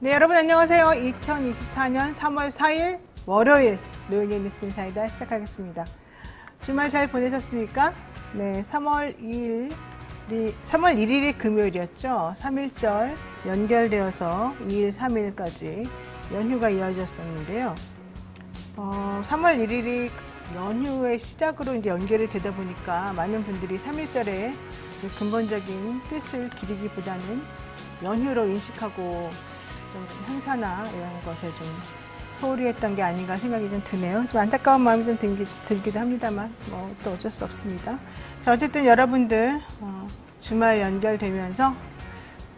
네, 여러분 안녕하세요. 2024년 3월 4일 월요일 노영의 뉴스 인사이다 시작하겠습니다. 주말 잘 보내셨습니까? 네, 3월 1일이 금요일이었죠. 3일절 연결되어서 2일, 3일까지 연휴가 이어졌었는데요. 3월 1일이 연휴의 시작으로 이제 연결이 되다 보니까 많은 분들이 3일절의 근본적인 뜻을 기리기보다는 연휴로 인식하고 좀 행사나 이런 것에 좀 소홀히 했던 게 아닌가 생각이 좀 드네요. 좀 안타까운 마음이 좀 들기도 합니다만 또 어쩔 수 없습니다. 자, 어쨌든 여러분들 주말 연결되면서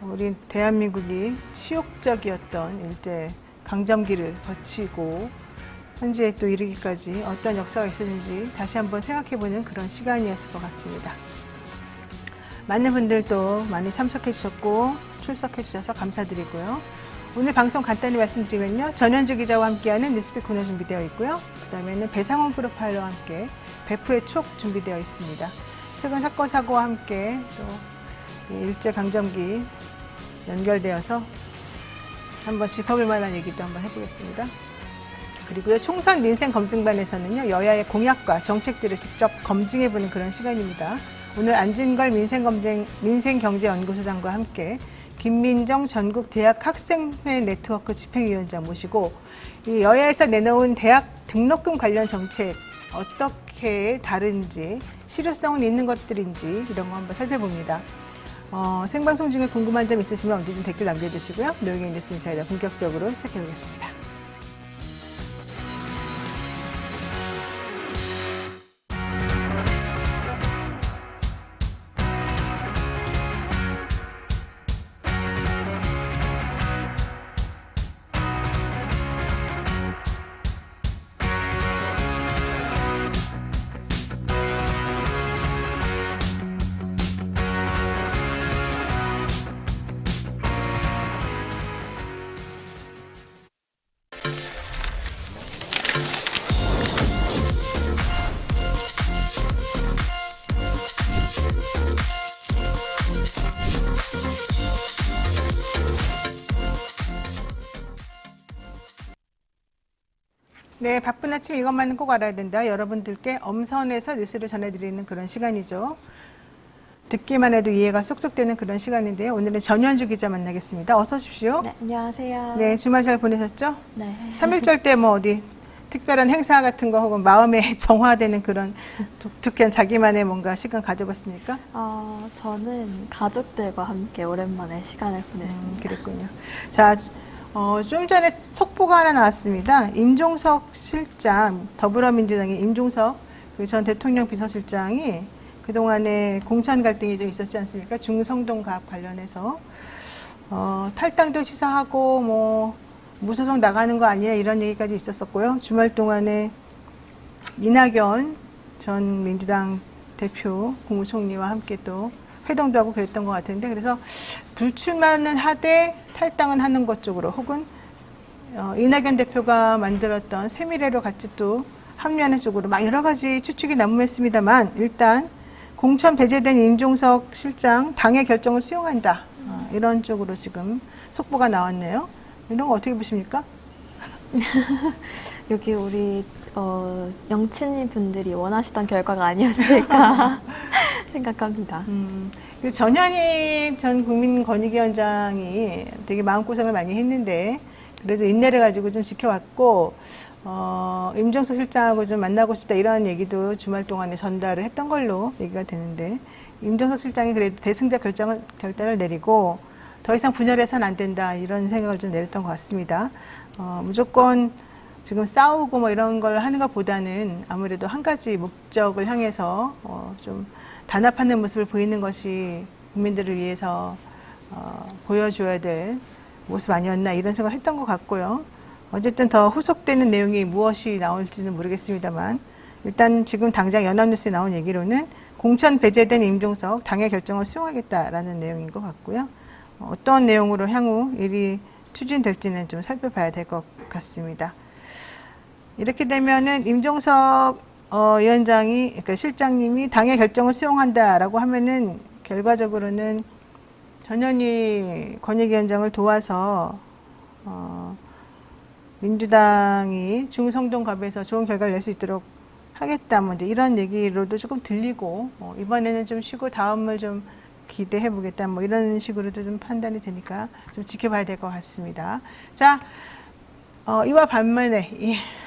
우리 대한민국이 치욕적이었던 일제 강점기를 거치고 현재에 또 이르기까지 어떤 역사가 있었는지 다시 한번 생각해보는 그런 시간이었을 것 같습니다. 많은 분들도 많이 참석해 주셨고 출석해 주셔서 감사드리고요. 오늘 방송 간단히 말씀드리면요. 전현주 기자와 함께하는 뉴스픽 코너 준비되어 있고요. 그 다음에는 배상훈 프로파일러와 함께 베프의 촉 준비되어 있습니다. 최근 사건 사고와 함께 또 일제강점기 연결되어서 한번 짚어볼 만한 얘기도 한번 해보겠습니다. 그리고요. 총선 민생검증반에서는요. 여야의 공약과 정책들을 직접 검증해보는 그런 시간입니다. 오늘 안진걸 민생경제연구소장과 함께 김민정 전국 대학 학생회 네트워크 집행위원장 모시고 이 여야에서 내놓은 대학 등록금 관련 정책 어떻게 다른지 실효성은 있는 것들인지 이런 거 한번 살펴봅니다. 생방송 중에 궁금한 점 있으시면 언제든 댓글 남겨주시고요. 노영의 뉴스 인사이다 본격적으로 시작해보겠습니다. 네, 바쁜 아침 이것만은 꼭 알아야 된다. 여러분들께 엄선해서 뉴스를 전해드리는 그런 시간이죠. 듣기만 해도 이해가 쏙쏙 되는 그런 시간인데요. 오늘은 전현주 기자 만나겠습니다. 어서 오십시오. 네, 안녕하세요. 네, 주말 잘 보내셨죠? 네. 3일절 때 어디 특별한 행사 같은 거 혹은 마음에 정화되는 그런 독특한 자기만의 뭔가 시간 가져봤습니까? 저는 가족들과 함께 오랜만에 시간을 보냈습니다. 그랬군요. 자, 좀 전에 속보가 하나 나왔습니다. 임종석 실장, 더불어민주당의 임종석 전 대통령 비서실장이 그동안에 공천 갈등이 좀 있었지 않습니까? 중성동 가압 관련해서 탈당도 시사하고 무소속 나가는 거 아니냐 이런 얘기까지 있었었고요. 주말 동안에 이낙연 전 민주당 대표 국무총리와 함께 또 회동도 하고 그랬던 것 같은데 그래서 불출마는 하되 탈당은 하는 것 쪽으로 혹은 이낙연 대표가 만들었던 세미래로 같이 또 합류하는 쪽으로 막 여러 가지 추측이 난무했습니다만 일단 공천 배제된 임종석 실장 당의 결정을 수용한다. 이런 쪽으로 지금 속보가 나왔네요. 이런 거 어떻게 보십니까? 여기 우리 영친님 분들이 원하시던 결과가 아니었을까 생각합니다. 전현희 전 국민권익위원장이 되게 마음고생을 많이 했는데 그래도 인내를 가지고 좀 지켜왔고 임종석 실장하고 좀 만나고 싶다 이런 얘기도 주말 동안에 전달을 했던 걸로 얘기가 되는데 임종석 실장이 그래도 대승자 결단을 내리고 더 이상 분열해서는 안 된다 이런 생각을 좀 내렸던 것 같습니다. 무조건 지금 싸우고 이런 걸 하는 것보다는 아무래도 한 가지 목적을 향해서 좀 단합하는 모습을 보이는 것이 국민들을 위해서 보여줘야 될 모습 아니었나 이런 생각을 했던 것 같고요. 어쨌든 더 후속되는 내용이 무엇이 나올지는 모르겠습니다만 일단 지금 당장 연합뉴스에 나온 얘기로는 공천 배제된 임종석 당의 결정을 수용하겠다라는 내용인 것 같고요. 어떤 내용으로 향후 일이 추진될지는 좀 살펴봐야 될 것 같습니다. 이렇게 되면은 임종석 위원장이, 그러니까 실장님이 당의 결정을 수용한다라고 하면은 결과적으로는 전현희 권익위원장을 도와서 민주당이 중성동갑에서 좋은 결과를 낼 수 있도록 하겠다. 뭐 이제 이런 얘기로도 조금 들리고 이번에는 좀 쉬고 다음을 좀 기대해 보겠다. 뭐 이런 식으로도 좀 판단이 되니까 좀 지켜봐야 될 것 같습니다. 자, 이와 반면에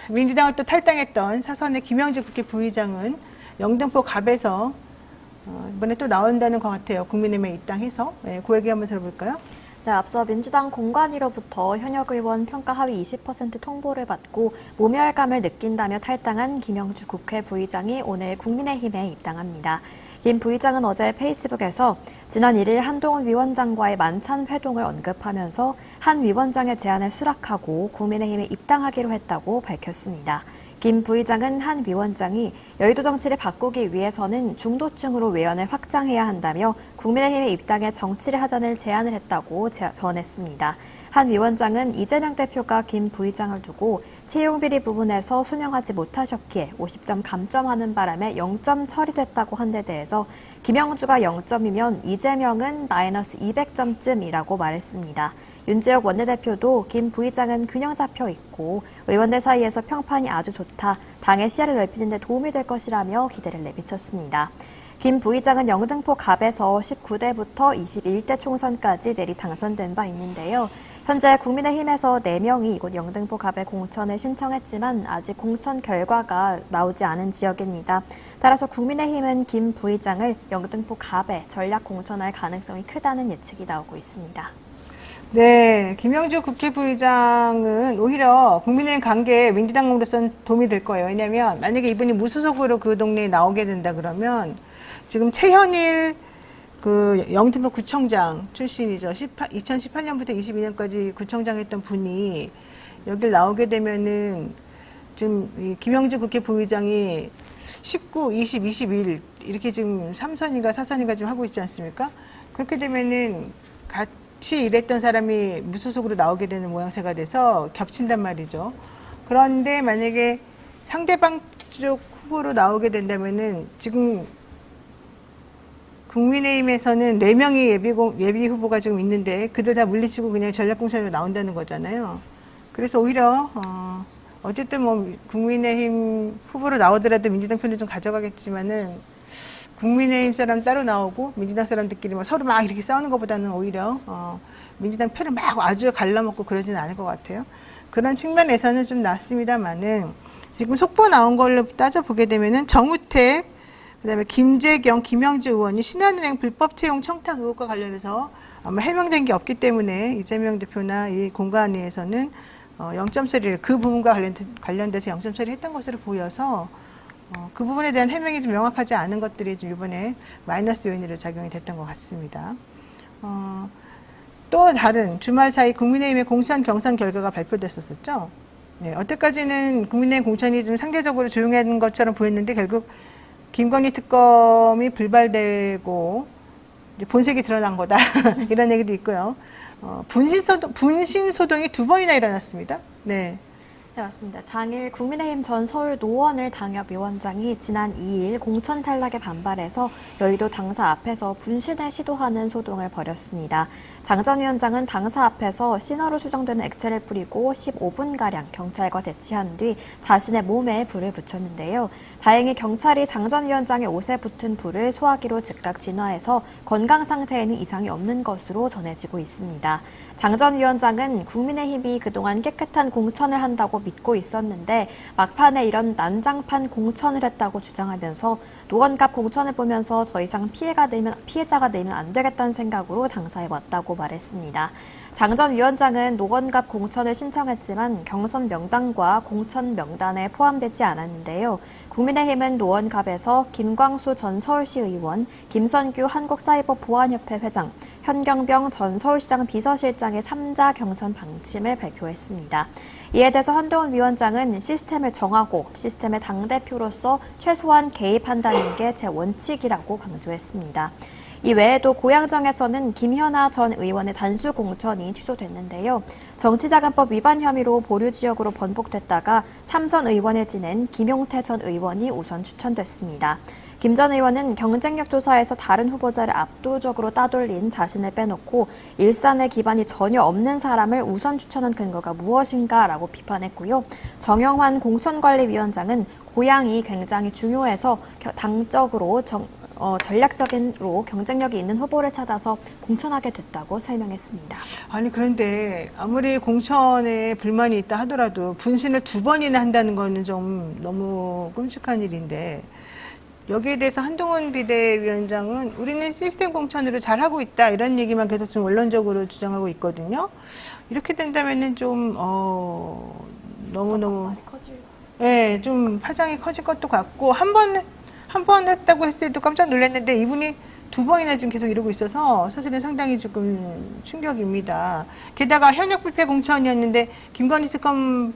민주당을 또 탈당했던 사선의 김영주 국회 부의장은 영등포 갑에서 이번에 또 나온다는 것 같아요. 국민의힘에 입당해서. 네, 그 얘기 한번 들어볼까요? 네, 앞서 민주당 공관위로부터 현역 의원 평가 하위 20% 통보를 받고 모멸감을 느낀다며 탈당한 김영주 국회 부의장이 오늘 국민의힘에 입당합니다. 김 부의장은 어제 페이스북에서 지난 1일 한동훈 위원장과의 만찬 회동을 언급하면서 한 위원장의 제안을 수락하고 국민의힘에 입당하기로 했다고 밝혔습니다. 김 부의장은 한 위원장이 여의도 정치를 바꾸기 위해서는 중도층으로 외연을 확장해야 한다며 국민의힘에 입당해 정치를 하자는 제안을 했다고 전했습니다. 한 위원장은 이재명 대표가 김 부의장을 두고 채용비리 부분에서 소명하지 못하셨기에 50점 감점하는 바람에 0점 처리됐다고 한 데 대해서 김영주가 0점이면 이재명은 마이너스 200점쯤이라고 말했습니다. 윤재혁 원내대표도 김 부의장은 균형 잡혀 있고 의원들 사이에서 평판이 아주 좋다. 당의 시야를 넓히는 데 도움이 될 것이라며 기대를 내비쳤습니다. 김 부의장은 영등포 갑에서 19대부터 21대 총선까지 내리 당선된 바 있는데요. 현재 국민의힘에서 4명이 이곳 영등포 갑에 공천을 신청했지만 아직 공천 결과가 나오지 않은 지역입니다. 따라서 국민의힘은 김 부의장을 영등포 갑에 전략 공천할 가능성이 크다는 예측이 나오고 있습니다. 네, 김영주 국회 부의장은 오히려 국민의힘 관계에 민주당으로서는 도움이 될 거예요. 왜냐하면 만약에 이분이 무소속으로 그 동네에 나오게 된다 그러면 지금 최현일 그 영등포 구청장 출신이죠. 2018년부터 22년까지 구청장 했던 분이 여길 나오게 되면은 지금 이 김영주 국회 부의장이 19, 20, 21 이렇게 지금 3선인가 4선인가 지금 하고 있지 않습니까? 그렇게 되면은 같이 일했던 사람이 무소속으로 나오게 되는 모양새가 돼서 겹친단 말이죠. 그런데 만약에 상대방 쪽 후보로 나오게 된다면은 지금 국민의힘에서는 4명이 예비 후보가 지금 있는데 그들 다 물리치고 그냥 전략공천으로 나온다는 거잖아요. 그래서 오히려 어쨌든 뭐 국민의힘 후보로 나오더라도 민주당 편을 좀 가져가겠지만은 국민의힘 사람 따로 나오고 민주당 사람들끼리 뭐 서로 막 이렇게 싸우는 것보다는 오히려 민주당 표를 막 아주 갈라먹고 그러지는 않을 것 같아요. 그런 측면에서는 좀 낫습니다만은 지금 속보 나온 걸로 따져보게 되면은 정우택 그다음에 김재경, 김영주 의원이 신한은행 불법 채용 청탁 의혹과 관련해서 아마 해명된 게 없기 때문에 이재명 대표나 이 공관위에서는 0점 처리를 그 부분과 관련돼서 0점 처리했던 것으로 보여서 그 부분에 대한 해명이 좀 명확하지 않은 것들이 좀 이번에 마이너스 요인으로 작용이 됐던 것 같습니다. 또 다른 주말 사이 국민의힘의 공천 경선 결과가 발표됐었죠. 네, 어때까지는 국민의힘 공천이 좀 상대적으로 조용한 것처럼 보였는데 결국 김건희 특검이 불발되고 이제 본색이 드러난 거다 이런 얘기도 있고요. 분신 소동이 2번이나 일어났습니다. 네. 네, 맞습니다. 장일 국민의힘 전 서울 노원을 당협위원장이 지난 2일 공천 탈락에 반발해서 여의도 당사 앞에서 분신을 시도하는 소동을 벌였습니다. 장 전 위원장은 당사 앞에서 신호로 추정되는 액체를 뿌리고 15분가량 경찰과 대치한 뒤 자신의 몸에 불을 붙였는데요. 다행히 경찰이 장 전 위원장의 옷에 붙은 불을 소화기로 즉각 진화해서 건강 상태에는 이상이 없는 것으로 전해지고 있습니다. 장 전 위원장은 국민의힘이 그동안 깨끗한 공천을 한다고 믿고 있었는데 막판에 이런 난장판 공천을 했다고 주장하면서 노원갑 공천을 보면서 더 이상 피해자가 되면 안 되겠다는 생각으로 당사에 왔다고 말했습니다. 장 전 위원장은 노원갑 공천을 신청했지만 경선 명단과 공천 명단에 포함되지 않았는데요. 국민의힘은 노원갑에서 김광수 전 서울시 의원, 김선규 한국사이버보안협회 회장, 현경병 전 서울시장 비서실장의 3자 경선 방침을 발표했습니다. 이에 대해서 한동훈 위원장은 시스템을 정하고 시스템의 당대표로서 최소한 개입한다는 게 제 원칙이라고 강조했습니다. 이 외에도 고양정에서는 김현아 전 의원의 단수 공천이 취소됐는데요. 정치자금법 위반 혐의로 보류 지역으로 번복됐다가 삼선 의원을 지낸 김용태 전 의원이 우선 추천됐습니다. 김 전 의원은 경쟁력 조사에서 다른 후보자를 압도적으로 따돌린 자신을 빼놓고 일산에 기반이 전혀 없는 사람을 우선 추천한 근거가 무엇인가라고 비판했고요. 정영환 공천관리위원장은 고향이 굉장히 중요해서 당적으로 전략적으로 경쟁력이 있는 후보를 찾아서 공천하게 됐다고 설명했습니다. 아니 그런데 아무리 공천에 불만이 있다 하더라도 분신을 2번이나 한다는 거는 좀 너무 끔찍한 일인데 여기에 대해서 한동훈 비대위원장은 우리는 시스템 공천으로 잘하고 있다 이런 얘기만 계속 지금 원론적으로 주장하고 있거든요. 이렇게 된다면은 좀 너무너무 예, 좀 파장이 커질 것도 같고 한 번 했다고 했을 때도 깜짝 놀랐는데 이분이 2번이나 지금 계속 이러고 있어서 사실은 상당히 조금 충격입니다. 게다가 현역 불패 공천이었는데 김건희 특검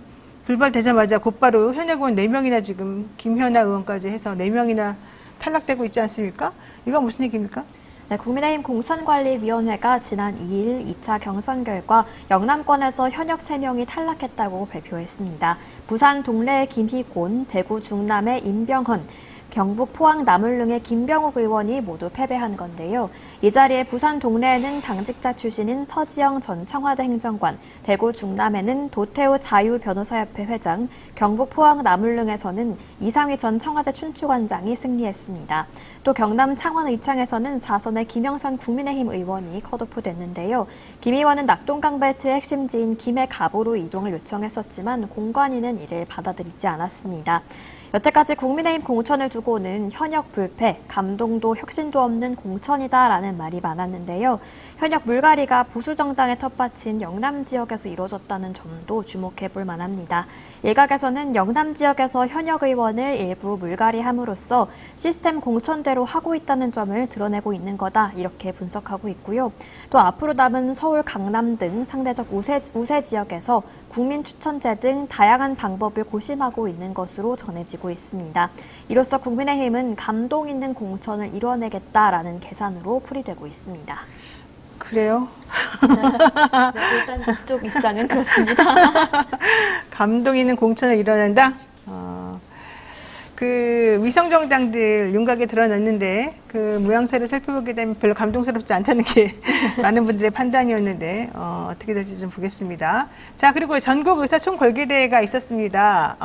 불발되자마자 곧바로 현역 의원 4명이나 지금 김현아 의원까지 해서 4명이나 탈락되고 있지 않습니까? 이거 무슨 얘기입니까? 네, 국민의힘 공천관리위원회가 지난 2일 2차 경선 결과 영남권에서 현역 3명이 탈락했다고 발표했습니다. 부산 동래의 김희곤, 대구 중남의 임병헌, 경북 포항 나물릉의 김병욱 의원이 모두 패배한 건데요. 이 자리에 부산 동래에는 당직자 출신인 서지영 전 청와대 행정관, 대구 중남에는 도태우 자유변호사협회 회장, 경북 포항 나물릉에서는 이상희 전 청와대 춘추관장이 승리했습니다. 또 경남 창원 의창에서는 4선의 김영선 국민의힘 의원이 컷오프됐는데요. 김 의원은 낙동강벨트의 핵심지인 김해 갑으로 이동을 요청했었지만 공관위는 이를 받아들이지 않았습니다. 여태까지 국민의힘 공천을 두고는 현역 불패, 감동도 혁신도 없는 공천이다라는 말이 많았는데요. 현역 물갈이가 보수 정당의 텃밭인 영남 지역에서 이루어졌다는 점도 주목해 볼 만합니다. 일각에서는 영남 지역에서 현역 의원을 일부 물갈이함으로써 시스템 공천대로 하고 있다는 점을 드러내고 있는 거다 이렇게 분석하고 있고요. 또 앞으로 남은 서울, 강남 등 상대적 우세 지역에서 국민 추천제 등 다양한 방법을 고심하고 있는 것으로 전해지고 있습니다. 이로써 국민의힘은 감동 있는 공천을 이뤄내겠다라는 계산으로 풀이되고 있습니다. 그래요? 네, 일단 이쪽 입장은 그렇습니다. 감동 있는 공천을 이뤄낸다? 그 위성정당들 윤곽에 드러났는데 그 모양새를 살펴보게 되면 별로 감동스럽지 않다는 게 많은 분들의 판단이었는데 어떻게 될지 좀 보겠습니다. 자, 그리고 전국 의사총 걸기대회가 있었습니다.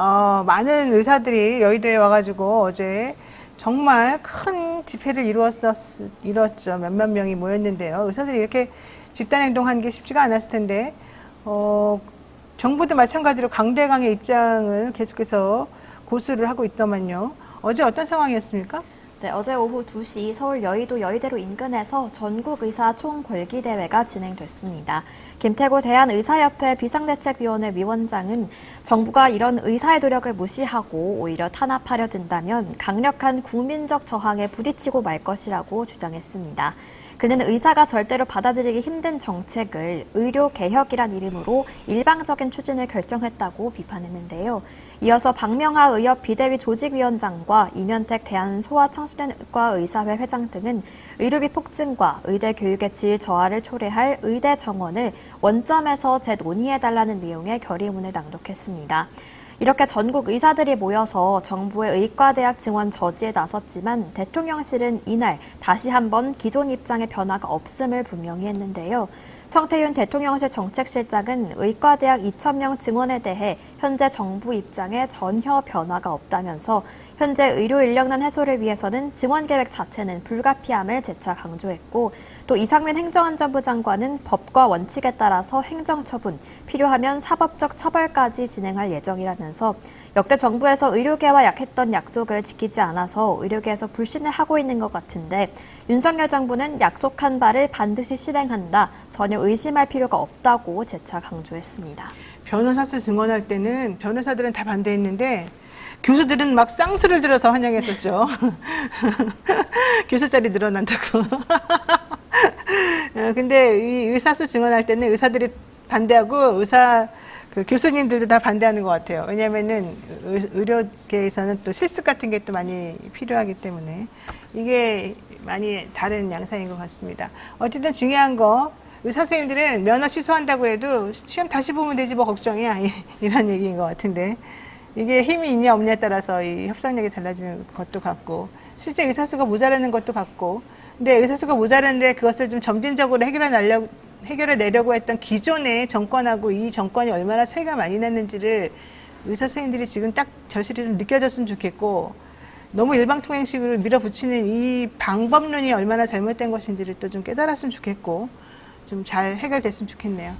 많은 의사들이 여의도에 와가지고 어제 정말 큰 집회를 이뤘죠. 몇만 명이 모였는데요. 의사들이 이렇게 집단행동하는 게 쉽지가 않았을 텐데 정부도 마찬가지로 강대강의 입장을 계속해서 고수를 하고 있더만요. 어제 어떤 상황이었습니까? 네, 어제 오후 2시 서울 여의도 여의대로 인근에서 전국의사 총궐기대회가 진행됐습니다. 김태고 대한의사협회 비상대책위원회 위원장은 정부가 이런 의사의 노력을 무시하고 오히려 탄압하려 든다면 강력한 국민적 저항에 부딪히고 말 것이라고 주장했습니다. 그는 의사가 절대로 받아들이기 힘든 정책을 의료개혁이란 이름으로 일방적인 추진을 결정했다고 비판했는데요. 이어서 박명하 의협 비대위 조직위원장과 이면택 대한소아청소년과 의사회 회장 등은 의료비 폭증과 의대 교육의 질 저하를 초래할 의대 정원을 원점에서 재논의해달라는 내용의 결의문을 낭독했습니다. 이렇게 전국 의사들이 모여서 정부의 의과대학 증원 저지에 나섰지만 대통령실은 이날 다시 한번 기존 입장의 변화가 없음을 분명히 했는데요. 성태윤 대통령실 정책실장은 의과대학 2,000명 증원에 대해 현재 정부 입장에 전혀 변화가 없다면서 현재 의료 인력난 해소를 위해서는 증원 계획 자체는 불가피함을 재차 강조했고 또 이상민 행정안전부 장관은 법과 원칙에 따라서 행정처분, 필요하면 사법적 처벌까지 진행할 예정이라면서 역대 정부에서 의료계와 약했던 약속을 지키지 않아서 의료계에서 불신을 하고 있는 것 같은데 윤석열 정부는 약속한 바를 반드시 실행한다. 전혀 의심할 필요가 없다고 재차 강조했습니다. 변호사수 증언할 때는 변호사들은 다 반대했는데 교수들은 막 쌍수를 들어서 환영했었죠. 교수 자리 늘어난다고. 근데 이 의사수 증언할 때는 의사들이 반대하고 그 교수님들도 다 반대하는 것 같아요. 왜냐면은 의료계에서는 또 실습 같은 게 또 많이 필요하기 때문에 이게 많이 다른 양상인 것 같습니다. 어쨌든 중요한 거 의사 선생님들은 면허 취소한다고 해도 시험 다시 보면 되지 뭐 걱정이야 이런 얘기인 것 같은데 이게 힘이 있냐 없냐에 따라서 이 협상력이 달라지는 것도 같고 실제 의사수가 모자라는 것도 같고, 근데 의사수가 모자란데 그것을 좀 점진적으로 해결해내려고 했던 기존의 정권하고 이 정권이 얼마나 차이가 많이 났는지를 의사 선생님들이 지금 딱 절실히 좀 느껴졌으면 좋겠고, 너무 일방통행식으로 밀어붙이는 이 방법론이 얼마나 잘못된 것인지를 또 좀 깨달았으면 좋겠고, 좀 잘 해결됐으면 좋겠네요.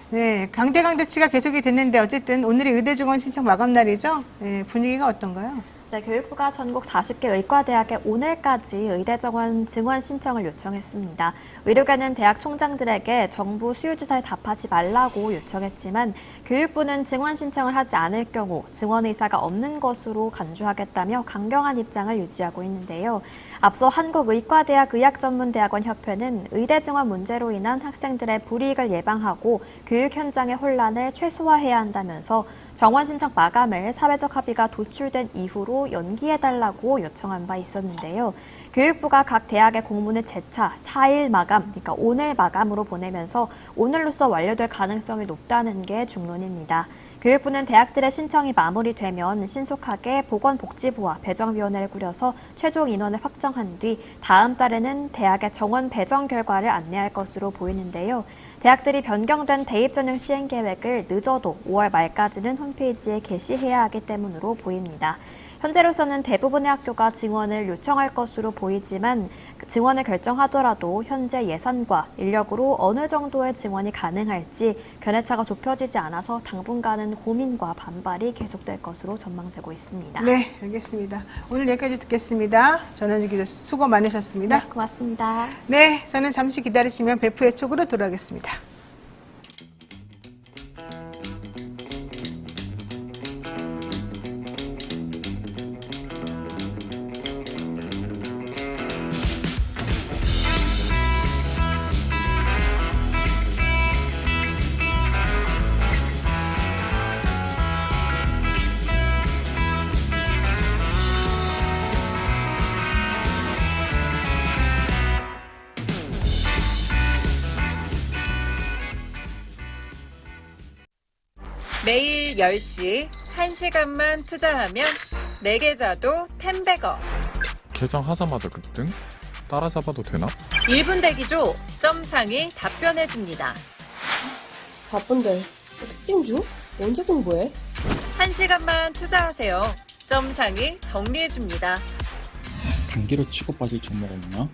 네, 강대치가 계속이 됐는데 어쨌든 오늘이 의대증원 신청 마감 날이죠. 네, 분위기가 어떤가요? 네, 교육부가 전국 40개 의과대학에 오늘까지 의대 증원 신청을 요청했습니다. 의료계는 대학 총장들에게 정부 수요조사에 답하지 말라고 요청했지만 교육부는 증원 신청을 하지 않을 경우 증원 의사가 없는 것으로 간주하겠다며 강경한 입장을 유지하고 있는데요. 앞서 한국의과대학 의학전문대학원협회는 의대 증원 문제로 인한 학생들의 불이익을 예방하고 교육 현장의 혼란을 최소화해야 한다면서 정원 신청 마감을 사회적 합의가 도출된 이후로 연기해달라고 요청한 바 있었는데요. 교육부가 각 대학의 공문을 재차 4일 마감, 그러니까 오늘 마감으로 보내면서 오늘로써 완료될 가능성이 높다는 게 중론입니다. 교육부는 대학들의 신청이 마무리되면 신속하게 보건복지부와 배정위원회를 꾸려서 최종 인원을 확정한 뒤 다음 달에는 대학의 정원 배정 결과를 안내할 것으로 보이는데요. 대학들이 변경된 대입 전형 시행 계획을 늦어도 5월 말까지는 홈페이지에 게시해야 하기 때문으로 보입니다. 현재로서는 대부분의 학교가 증원을 요청할 것으로 보이지만 증원을 결정하더라도 현재 예산과 인력으로 어느 정도의 증원이 가능할지 견해차가 좁혀지지 않아서 당분간은 고민과 반발이 계속될 것으로 전망되고 있습니다. 네, 알겠습니다. 오늘 여기까지 듣겠습니다. 전현주 기자 수고 많으셨습니다. 네, 고맙습니다. 네, 저는 잠시 기다리시면 배프의 촉으로 돌아오겠습니다. 매일 10시 1시간만 투자하면 내 계좌도 10배거. 계정하자마자 급등? 따라잡아도 되나? 1분 대기죠. 점상이 답변해줍니다. 바쁜데 특징 중? 언제 공부해? 1시간만 투자하세요. 점상이 정리해줍니다. 단기로 치고 빠질 종목 없나?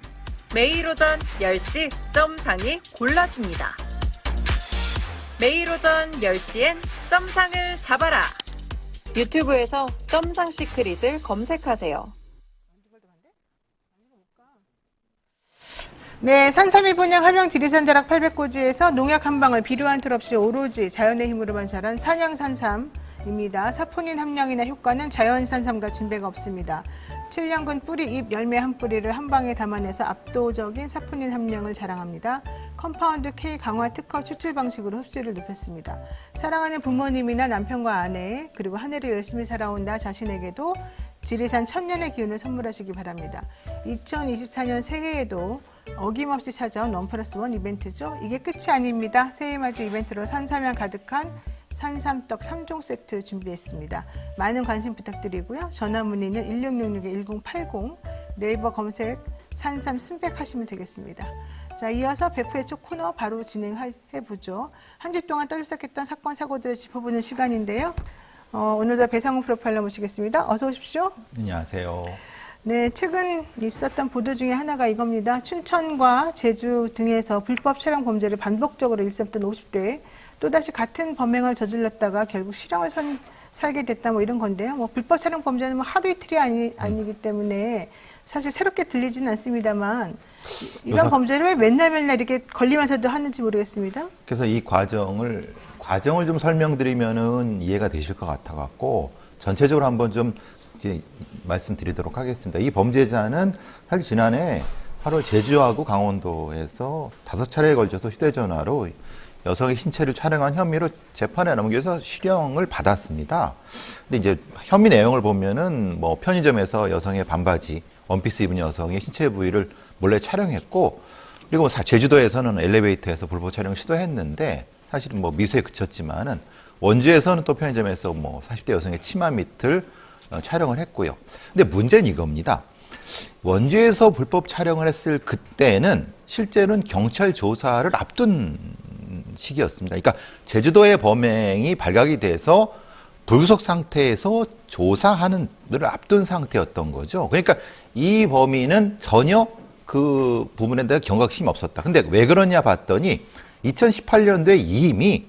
매일 오전 10시 점상이 골라줍니다. 매일 오전 10시엔 점상을 잡아라. 유튜브에서 점상 시크릿을 검색하세요. 네, 산삼이 분양 함양 지리산 자락 800고지에서 농약 한 방울 비료한 툴 없이 오로지 자연의 힘으로만 자란 산양산삼입니다. 사포닌 함량이나 효과는 자연산삼과 진배가 없습니다. 7년근 뿌리, 잎, 열매 한 뿌리를 한 방에 담아내서 압도적인 사포닌 함량을 자랑합니다. 컴파운드 K 강화 특허 추출 방식으로 흡수율을 높였습니다. 사랑하는 부모님이나 남편과 아내, 그리고 한 해를 열심히 살아온 나 자신에게도 지리산 천년의 기운을 선물하시기 바랍니다. 2024년 새해에도 어김없이 찾아온 1+1 이벤트죠. 이게 끝이 아닙니다. 새해맞이 이벤트로 산삼향 가득한 산삼떡 3종 세트 준비했습니다. 많은 관심 부탁드리고요. 전화 문의는 1666-1080, 네이버 검색 산삼 순백 하시면 되겠습니다. 자, 이어서 배프의 촉 코너 바로 진행해보죠. 한 주 동안 떠들썩했던 사건, 사고들을 짚어보는 시간인데요. 오늘도 배상훈 프로파일러 모시겠습니다. 어서 오십시오. 안녕하세요. 네, 최근 있었던 보도 중에 하나가 이겁니다. 춘천과 제주 등에서 불법 촬영 범죄를 반복적으로 일삼던 50대 또다시 같은 범행을 저질렀다가 결국 실형을 살게 됐다 뭐 이런 건데요. 뭐 불법 촬영 범죄는 뭐 하루 이틀이 아니기 때문에 사실 새롭게 들리지는 않습니다만 이런 범죄를 왜 맨날 이렇게 걸리면서도 하는지 모르겠습니다. 그래서 이 과정을 좀 설명드리면은 이해가 되실 것 같아 갖고 전체적으로 한번 좀 이제 말씀드리도록 하겠습니다. 이 범죄자는 사실 지난해 8월 제주하고 강원도에서 5차례에 걸쳐서 휴대전화로 여성의 신체를 촬영한 혐의로 재판에 넘겨서 실형을 받았습니다. 근데 이제 혐의 내용을 보면은 뭐 편의점에서 여성의 반바지, 원피스 입은 여성의 신체 부위를 몰래 촬영했고, 그리고 제주도에서는 엘리베이터에서 불법 촬영 시도했는데 사실은 뭐 미수에 그쳤지만은 원주에서는 또 편의점에서 뭐 40대 여성의 치마 밑을 촬영을 했고요. 근데 문제는 이겁니다. 원주에서 불법 촬영을 했을 그때는 실제로는 경찰 조사를 앞둔 시기였습니다. 그러니까 제주도의 범행이 발각이 돼서 불구속 상태에서 조사하는 를 앞둔 상태였던 거죠. 그러니까 이 범인은 전혀 그 부분에 대한 경각심이 없었다. 근데 왜 그러냐 봤더니 2018년도에 이미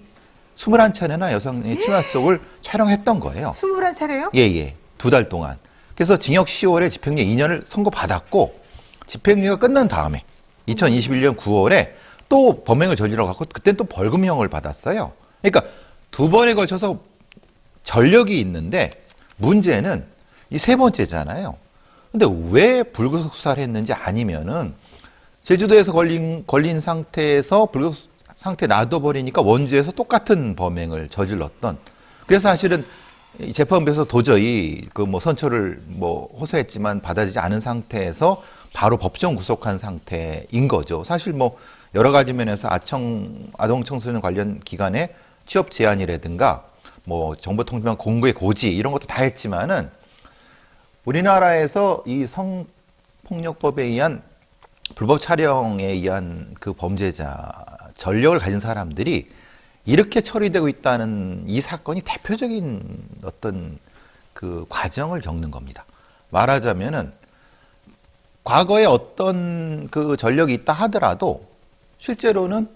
21차례나 여성의 치마 속을 촬영했던 거예요. 21차례요? 예. 2달 동안. 그래서 징역 10월에 집행유예 2년을 선고받았고 집행유예가 끝난 다음에 2021년 9월에 또 범행을 저지러 갖고 그때는 또 벌금형을 받았어요. 그러니까 2번에 걸쳐서 전력이 있는데 문제는 이 3번째잖아요. 근데 왜 불구속 수사를 했는지 아니면은 제주도에서 걸린 상태에서 불구속 상태에 놔둬버리니까 원주에서 똑같은 범행을 저질렀던. 그래서 사실은 재판부에서 도저히 그 뭐 선처를 뭐 호소했지만 받아지지 않은 상태에서 바로 법정 구속한 상태인 거죠. 사실 뭐 여러 가지 면에서 아동 청소년 관련 기관의 취업 제한이라든가 뭐 정보통신망 공고의 고지 이런 것도 다 했지만은 우리나라에서 이 성폭력법에 의한 불법 촬영에 의한 그 범죄자 전력을 가진 사람들이 이렇게 처리되고 있다는 이 사건이 대표적인 어떤 그 과정을 겪는 겁니다. 말하자면은 과거에 어떤 그 전력이 있다 하더라도 실제로는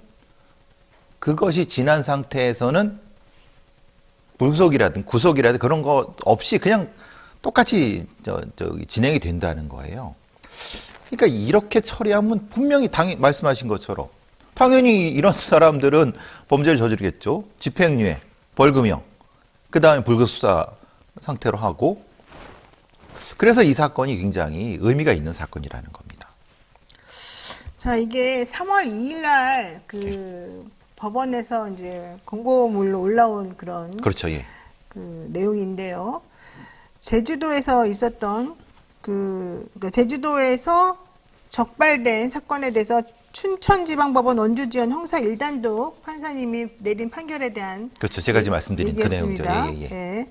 그것이 지난 상태에서는 불구속이라든 구속이라든 그런 거 없이 그냥 똑같이 진행이 된다는 거예요. 그러니까 이렇게 처리하면 분명히 말씀하신 것처럼 당연히 이런 사람들은 범죄를 저지르겠죠. 집행유예, 벌금형, 그 다음에 불구수사 상태로 하고 그래서 이 사건이 굉장히 의미가 있는 사건이라는 겁니다. 자, 이게 3월 2일 날 그 법원에서 이제 공고물로 올라온 그런 그렇죠, 예. 그 내용인데요. 제주도에서 있었던 그러니까 제주도에서 적발된 사건에 대해서 춘천지방법원 원주지원 형사 1단도 판사님이 내린 판결에 대한 그렇죠. 제가 지금 말씀드린 그 내용이죠. 얘기였습니다. 예.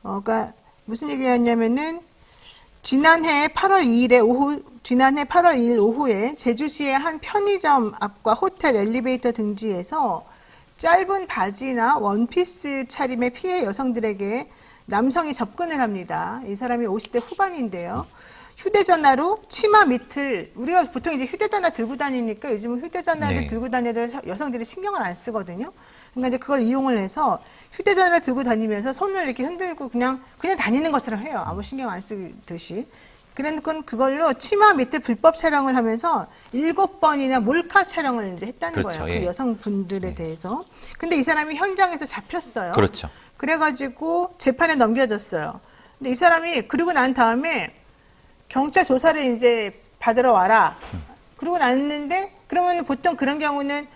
그러니까 무슨 얘기였냐면은 지난해 8월 2일 오후에 제주시의 한 편의점 앞과 호텔 엘리베이터 등지에서 짧은 바지나 원피스 차림의 피해 여성들에게 남성이 접근을 합니다. 이 사람이 50대 후반인데요. 휴대전화로 치마 밑을, 우리가 보통 이제 휴대전화 들고 다니니까 요즘은 휴대전화를 네. 들고 다녀도 여성들이 신경을 안 쓰거든요. 그러니까 이제 그걸 이용을 해서 휴대전화를 들고 다니면서 손을 이렇게 흔들고 그냥 다니는 것처럼 해요. 아무 신경 안 쓰듯이. 그러니까 그걸로 치마 밑을 불법 촬영을 하면서 7번이나 몰카 촬영을 이제 했다는 그렇죠. 거예요. 예. 그 여성분들에 네. 대해서. 근데 이 사람이 현장에서 잡혔어요. 그렇죠. 그래가지고 재판에 넘겨졌어요. 근데 이 사람이 그러고 난 다음에 경찰 조사를 이제 받으러 와라. 그러고 났는데 그러면 보통 그런 경우는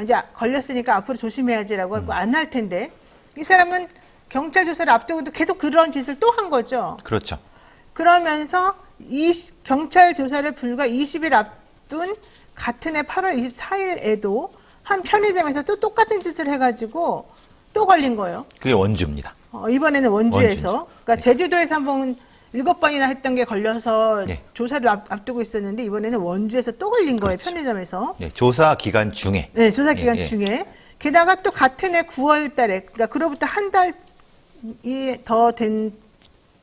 이제 걸렸으니까 앞으로 조심해야지라고 하고 안 할 텐데 이 사람은 경찰 조사를 앞두고도 계속 그런 짓을 또 한 거죠. 그렇죠. 그러면서 경찰 조사를 불과 20일 앞둔 같은 해 8월 24일에도 한 편의점에서 또 똑같은 짓을 해가지고 또 걸린 거예요. 그게 원주입니다. 이번에는 원주에서. 원주죠. 그러니까 네. 제주도에서 한번 7번이나 했던 게 걸려서 네. 조사를 앞두고 있었는데 이번에는 원주에서 또 걸린 거예요. 그렇죠. 편의점에서. 네, 조사 기간 중에. 네, 조사 기간 예, 예. 중에. 게다가 또 같은 해 9월 달에, 그러니까 그로부터 한 달이 더 된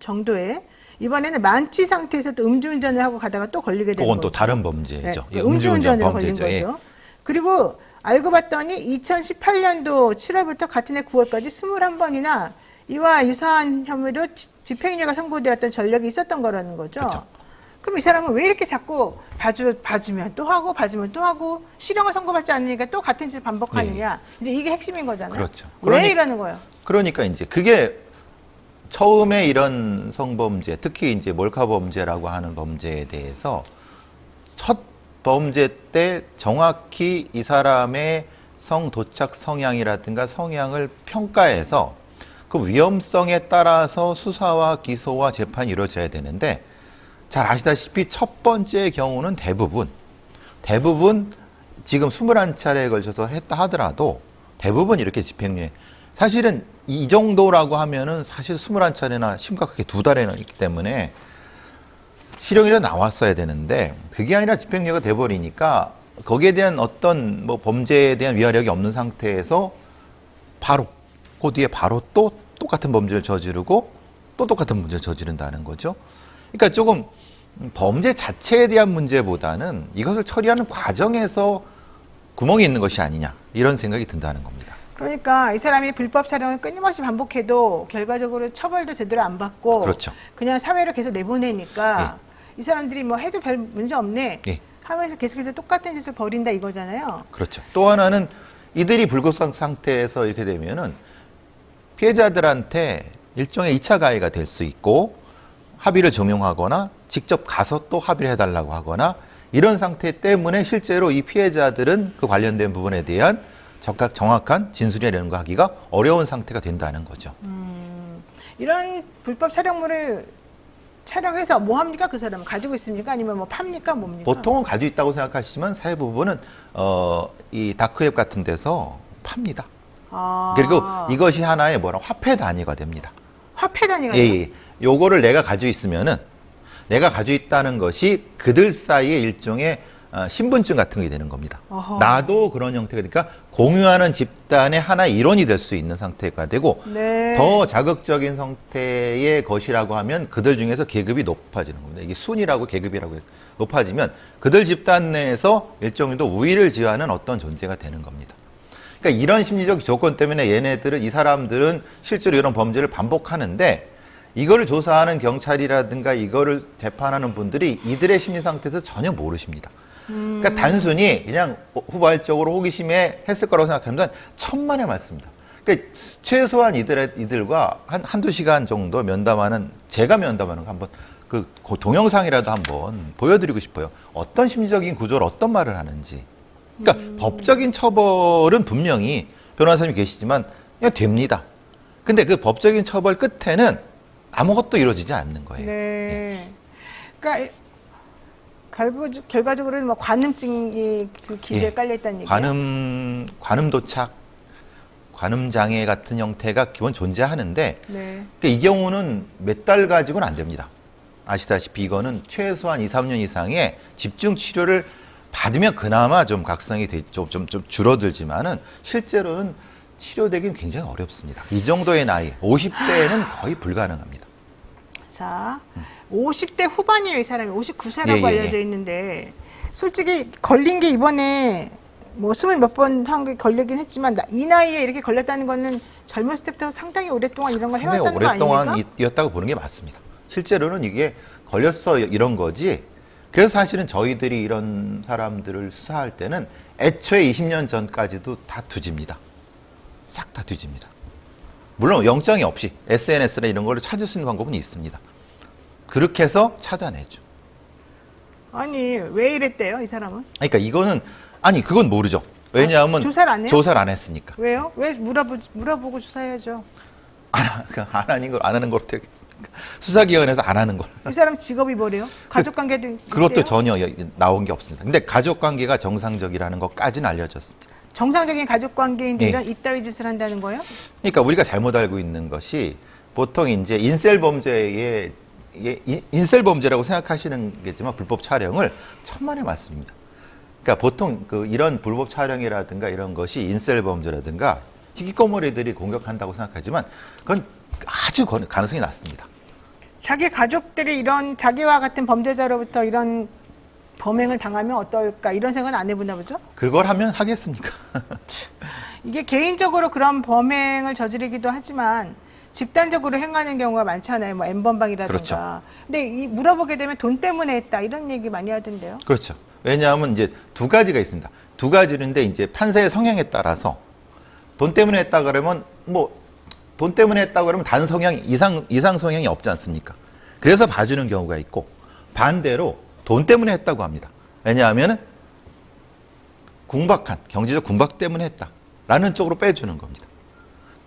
정도에 이번에는 만취 상태에서 또 음주운전을 하고 가다가 또 걸리게 된 그건 거죠. 또 다른 범죄죠. 네, 예, 음주운전으로 걸린 범죄죠. 예. 거죠. 그리고 알고 봤더니 2018년도 7월부터 같은 해 9월까지 21번이나 이와 유사한 혐의로 집행유예가 선고되었던 전력이 있었던 거라는 거죠. 그렇죠. 그럼 이 사람은 왜 이렇게 자꾸 봐주면 또 하고 봐주면 또 하고 실형을 선고받지 않으니까 또 같은 짓을 반복하느냐. 이제 이게 핵심인 거잖아요. 그렇죠. 왜 이러는 거예요? 그러니까 이제 그게 처음에 이런 성범죄, 특히 이제 몰카 범죄라고 하는 범죄에 대해서 첫 범죄 때 정확히 이 사람의 성도착 성향이라든가 성향을 평가해서 그 위험성에 따라서 수사와 기소와 재판이 이루어져야 되는데 잘 아시다시피 첫 번째 경우는 대부분 지금 21차례에 걸쳐서 했다 하더라도 대부분 이렇게 집행유예. 사실은 이 정도라고 하면은 사실 21차례나 심각하게 2달에나 있기 때문에 실형이 나왔어야 되는데 그게 아니라 집행유예가 돼버리니까 거기에 대한 어떤 뭐 범죄에 대한 위화력이 없는 상태에서 바로 그 뒤에 바로 또 똑같은 범죄를 저지르고 또 똑같은 문제를 저지른다는 거죠. 그러니까 조금 범죄 자체에 대한 문제보다는 이것을 처리하는 과정에서 구멍이 있는 것이 아니냐 이런 생각이 든다는 겁니다. 그러니까 이 사람이 불법 촬영을 끊임없이 반복해도 결과적으로 처벌도 제대로 안 받고 그렇죠. 그냥 사회로 계속 내보내니까 이 사람들이 뭐 해도 별 문제 없네 하면서 계속해서 똑같은 짓을 벌인다 이거잖아요. 그렇죠. 또 하나는 이들이 불구속 상태에서 이렇게 되면은 피해자들한테 일종의 2차 가해가 될 수 있고 합의를 종용하거나 직접 가서 또 합의를 해달라고 하거나 이런 상태 때문에 실제로 이 피해자들은 그 관련된 부분에 대한 정확한 진술이나 이런 거 하기가 어려운 상태가 된다는 거죠. 이런 불법 촬영물을 촬영해서 뭐 합니까? 그 사람은 가지고 있습니까? 아니면 뭐 팝니까? 뭡니까? 보통은 가지고 있다고 생각하시지만 사회 부분은 이 다크웹 같은 데서 팝니다. 그리고 이것이 하나의 화폐 단위가 됩니다. 화폐 단위가 예. 요거를 내가 가지고 있으면은 내가 가지고 있다는 것이 그들 사이에 일종의 신분증 같은 게 되는 겁니다. 어허. 나도 그런 형태가 되니까 공유하는 집단의 하나의 일원이 될 수 있는 상태가 되고 더 자극적인 형태의 것이라고 하면 그들 중에서 계급이 높아지는 겁니다. 이게 순위라고 계급이라고 해서 높아지면 그들 집단 내에서 일정 정도 우위를 지하는 어떤 존재가 되는 겁니다. 그러니까 이런 심리적 조건 때문에 얘네들은 이 사람들은 실제로 이런 범죄를 반복하는데 이거를 조사하는 경찰이라든가 이거를 재판하는 분들이 이들의 심리 상태에서 전혀 모르십니다. 그러니까 단순히 그냥 후발적으로 호기심에 했을 거라고 생각하면 천만의 말씀입니다. 그러니까 최소한 이들과 한두 시간 정도 면담하는, 제가 면담하는 거 한번 그 동영상이라도 한번 보여드리고 싶어요. 어떤 심리적인 구조를 어떤 말을 하는지. 그러니까 법적인 처벌은 분명히 변호사님이 계시지만 그냥 됩니다. 근데 그 법적인 처벌 끝에는 아무것도 이루어지지 않는 거예요. 네. 그러니까 결과적으로는 뭐 관음증이 그 기저에 깔려있다는 얘기예요. 관음도착, 관음장애 같은 형태가 기본 존재하는데 네. 그러니까 이 경우는 몇 달 가지고는 안 됩니다. 아시다시피 이거는 최소한 2, 3년 이상의 집중 치료를 받으면 그나마 좀 각성이 좀 줄어들지만은 실제로는 치료되기는 굉장히 어렵습니다. 이 정도의 나이, 50대에는 거의 불가능합니다. 자, 50대 후반이에요, 이 사람이. 59세라고 알려져 있는데, 솔직히 걸린 게 이번에 뭐 20몇 번 한 게 걸리긴 했지만, 이 나이에 이렇게 걸렸다는 거는 젊었을 때부터 상당히 오랫동안 이런 걸 해왔다는 거 아닙니까? 오랫동안 이었다고 보는 게 맞습니다. 실제로는 이게 걸렸어 이런 거지. 그래서 사실은 저희들이 이런 사람들을 수사할 때는 애초에 20년 전까지도 다 뒤집니다. 싹 다 뒤집니다. 물론 영장이 없이 SNS나 이런 거를 찾을 수 있는 방법은 있습니다. 그렇게 해서 찾아내죠. 아니, 왜 이랬대요, 이 사람은? 그러니까 이거는 그건 모르죠. 왜냐하면 조사를 안 해요? 조사를 안 했으니까. 왜요? 왜 물어보고 조사해야죠. 안 하는 거로 되겠습니까? 수사기관에서 안 하는 걸. 이 사람 직업이 뭐래요? 가족관계도 그것도 있대요? 전혀 나온 게 없습니다. 근데 가족관계가 정상적이라는 것까지는 알려졌습니다. 정상적인 가족관계인데 네. 이따위 짓을 한다는 거예요? 그러니까 우리가 잘못 알고 있는 것이 보통 이제 인셀 범죄라고 생각하시는 게지만 불법 촬영을 천만의 말씀입니다. 그러니까 보통 이런 불법 촬영이라든가 이런 것이 인셀 범죄라든가 희귀꼬머리들이 공격한다고 생각하지만 그건 아주 가능성이 낮습니다. 자기 가족들이 이런 자기와 같은 범죄자로부터 이런 범행을 당하면 어떨까 이런 생각은 안 해보나 보죠? 그걸 하면 하겠습니까? 이게 개인적으로 그런 범행을 저지르기도 하지만 집단적으로 행하는 경우가 많잖아요. 뭐 N번방이라든가. 그렇죠. 근데 물어보게 되면 돈 때문에 했다 이런 얘기 많이 하던데요. 그렇죠. 왜냐하면 이제 두 가지가 있습니다. 두 가지인데 이제 판사의 성향에 따라서 돈 때문에 했다 그러면 돈 때문에 했다 그러면 단 성향 이상 성향이 없지 않습니까? 그래서 봐주는 경우가 있고 반대로 돈 때문에 했다고 합니다. 왜냐하면 경제적 궁박 때문에 했다라는 쪽으로 빼주는 겁니다.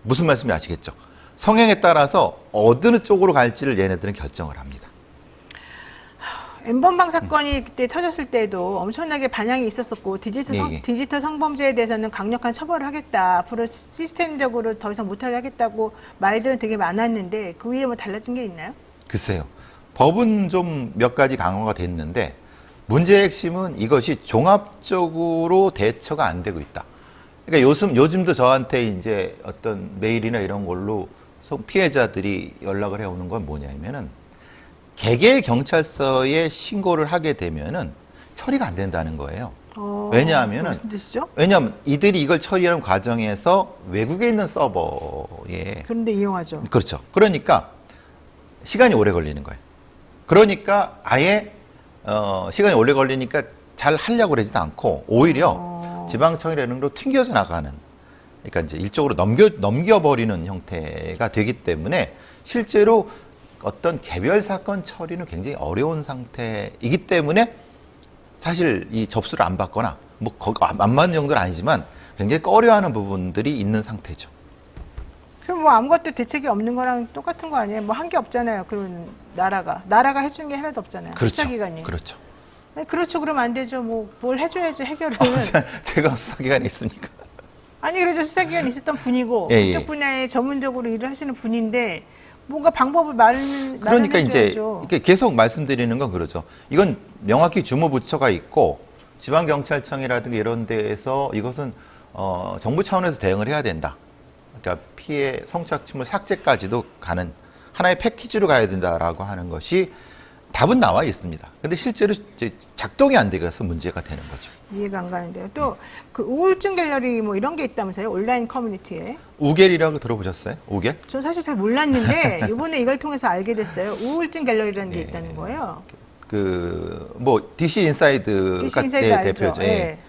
무슨 말씀인지 아시겠죠? 성향에 따라서 어느 쪽으로 갈지를 얘네들은 결정을 합니다. N번방 사건이 그때 터졌을 때도 엄청나게 반향이 있었었고 디지털 성범죄에 대해서는 강력한 처벌을 하겠다. 앞으로 시스템적으로 더 이상 못하게 하겠다고 말들은 되게 많았는데 그 위에 뭐 달라진 게 있나요? 글쎄요. 법은 좀 몇 가지 강화가 됐는데 문제의 핵심은 이것이 종합적으로 대처가 안 되고 있다. 그러니까 요즘도 저한테 이제 어떤 메일이나 이런 걸로 피해자들이 연락을 해오는 건 뭐냐면은 개개 경찰서에 신고를 하게 되면은 처리가 안 된다는 거예요. 왜냐하면은 무슨 뜻이죠? 왜냐하면 이들이 이걸 처리하는 과정에서 외국에 있는 서버에 그런데 이용하죠. 그렇죠. 그러니까 시간이 오래 걸리는 거예요. 그러니까 아예 시간이 오래 걸리니까 잘 하려고 그러지도 않고 오히려 지방청이라는 걸로 튕겨져 나가는, 그러니까 이제 일적으로 넘겨버리는 형태가 되기 때문에 실제로 어떤 개별 사건 처리는 굉장히 어려운 상태이기 때문에 사실 이 접수를 안 받거나 뭐 안 받는 정도는 아니지만 굉장히 꺼려하는 부분들이 있는 상태죠. 그럼 뭐 아무것도 대책이 없는 거랑 똑같은 거 아니에요? 뭐 한 게 없잖아요. 그러면 나라가 해주는 게 하나도 없잖아요. 그렇죠. 수사기관이. 그렇죠. 아니, 그렇죠. 그러면 안 되죠. 뭐 뭘 해줘야지 해결을. 제가 수사기관에 있으니까. 아니 그래도 수사기관에 있었던 분이고 예, 그쪽 예. 분야에 전문적으로 일을 하시는 분인데 뭔가 방법을 그러니까 이제 마련해줘야죠. 이렇게 계속 말씀드리는 건 그러죠. 이건 명확히 주무부처가 있고 지방경찰청이라든가 이런 데에서 이것은 정부 차원에서 대응을 해야 된다. 그러니까 피해 성착취물 삭제까지도 가는 하나의 패키지로 가야 된다라고 하는 것이 답은 나와 있습니다. 근데 실제로 이제 작동이 안 되어서 문제가 되는 거죠. 이해가 안 가는데요. 또 그 우울증 갤러리 뭐 이런 게 있다면서요? 온라인 커뮤니티에. 우겔이라고 들어보셨어요? 우겔? 전 사실 잘 몰랐는데 이번에 이걸 통해서 알게 됐어요. 우울증 갤러리라는 게 있다는 거예요. 뭐 DC 인사이드 DC 인사이드 알죠? 대표죠. 예. 예.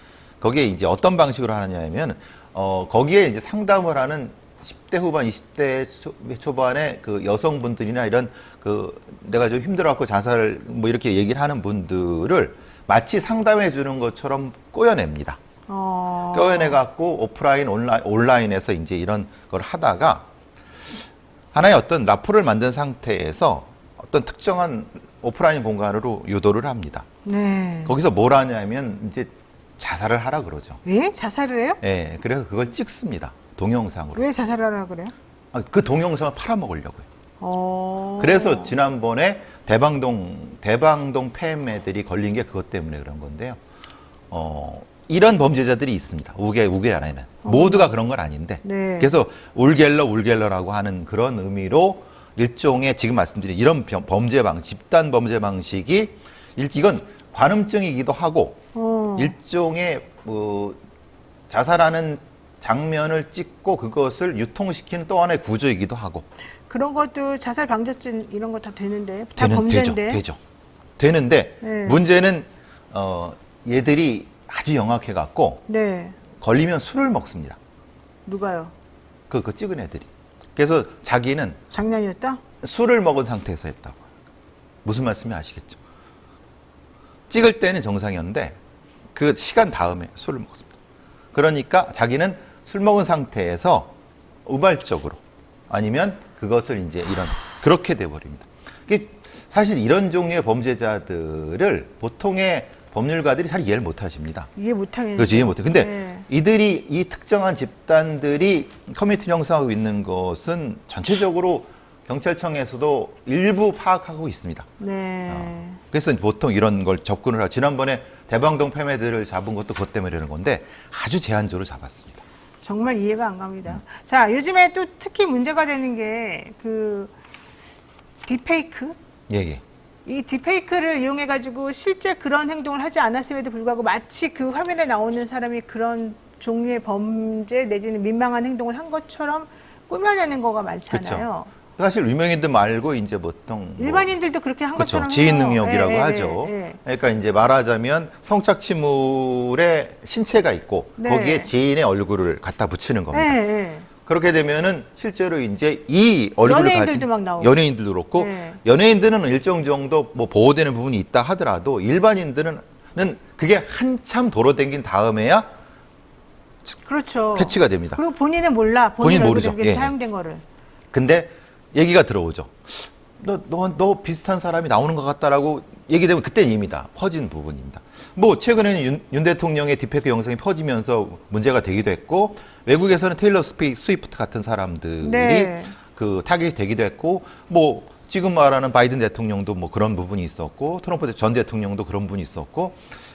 거기에 이제 어떤 방식으로 하느냐면 거기에 이제 상담을 하는 10대 후반, 20대 초반의 그 여성분들이나 이런 그 내가 좀 힘들어갖고 자살을 뭐 이렇게 얘기를 하는 분들을 마치 상담해 주는 것처럼 꼬여냅니다. 꼬여내갖고 오프라인, 온라인에서 이제 이런 걸 하다가 하나의 어떤 라포를 만든 상태에서 어떤 특정한 오프라인 공간으로 유도를 합니다. 네. 거기서 뭘 하냐면 이제 자살을 하라 그러죠. 왜 자살을 해요? 예, 그래서 그걸 찍습니다. 동영상으로. 왜 자살을 하라 그래요? 그 동영상을 팔아먹으려고요. 그래서 지난번에 대방동 폐매들이 걸린 게 그것 때문에 그런 건데요. 이런 범죄자들이 있습니다. 우겔 안에는. 모두가 그런 건 아닌데. 네. 그래서 울겔러라고 하는 그런 의미로 일종의 지금 말씀드린 이런 집단 범죄 방식이 이건 관음증이기도 하고 일종의 자살하는 장면을 찍고 그것을 유통시키는 또 하나의 구조이기도 하고. 그런 것도 자살 방조죄 이런 거 다 되는데 다 범죄인데. 되죠. 되는데 네. 문제는 얘들이 아주 영악해 갖고 네. 걸리면 술을 먹습니다. 누가요? 그 찍은 애들이. 그래서 자기는 장난이었다? 술을 먹은 상태에서 했다고. 무슨 말씀인지 아시겠죠? 찍을 때는 정상이었는데 그 시간 다음에 술을 먹습니다. 그러니까 자기는 술 먹은 상태에서 우발적으로 아니면 그것을 이제 그렇게 돼버립니다. 사실 이런 종류의 범죄자들을 보통의 법률가들이 잘 이해를 못 하십니다. 이해 못 하겠네요. 그렇죠. 이해 못 해. 근데 네. 이들이 이 특정한 집단들이 커뮤니티를 형성하고 있는 것은 전체적으로 경찰청에서도 일부 파악하고 있습니다. 네. 그래서 보통 이런 걸 접근을 하고 지난번에 대방동 폐매들을 잡은 것도 그것 때문에 이러는 건데 아주 제한적으로 잡았습니다. 정말 이해가 안 갑니다. 자, 요즘에 또 특히 문제가 되는 게 그 딥페이크? 예. 이 딥페이크를 이용해가지고 실제 그런 행동을 하지 않았음에도 불구하고 마치 그 화면에 나오는 사람이 그런 종류의 범죄 내지는 민망한 행동을 한 것처럼 꾸며내는 거가 많잖아요. 사실 유명인들 말고 이제 보통 일반인들도 그렇게 한 그렇죠. 것처럼 지인 해요. 능력이라고 예, 예, 하죠. 예. 그러니까 이제 말하자면 성착취물에 신체가 있고 네. 거기에 지인의 얼굴을 갖다 붙이는 겁니다. 예, 예. 그렇게 되면은 실제로 이제 이 얼굴을 연예인들도 막 나오고. 연예인들도 그렇고 네. 연예인들은 일정 정도 뭐 보호되는 부분이 있다 하더라도 일반인들은 그게 한참 돌아다닌 다음에야 그렇죠. 패치가 됩니다. 그리고 본인은 몰라. 본인 얼굴에 모르죠. 그게 예. 사용된 거를. 근데 얘기가 들어오죠. 너 비슷한 사람이 나오는 것 같다라고 얘기되면 그때는 이미 다 퍼진 부분입니다. 뭐 최근에는 윤 대통령의 딥페이크 영상이 퍼지면서 문제가 되기도 했고 외국에서는 테일러 스위프트 같은 사람들이 네. 그 타겟이 되기도 했고 뭐 지금 말하는 바이든 대통령도 뭐 그런 부분이 있었고 트럼프 전 대통령도 그런 부분이 있었고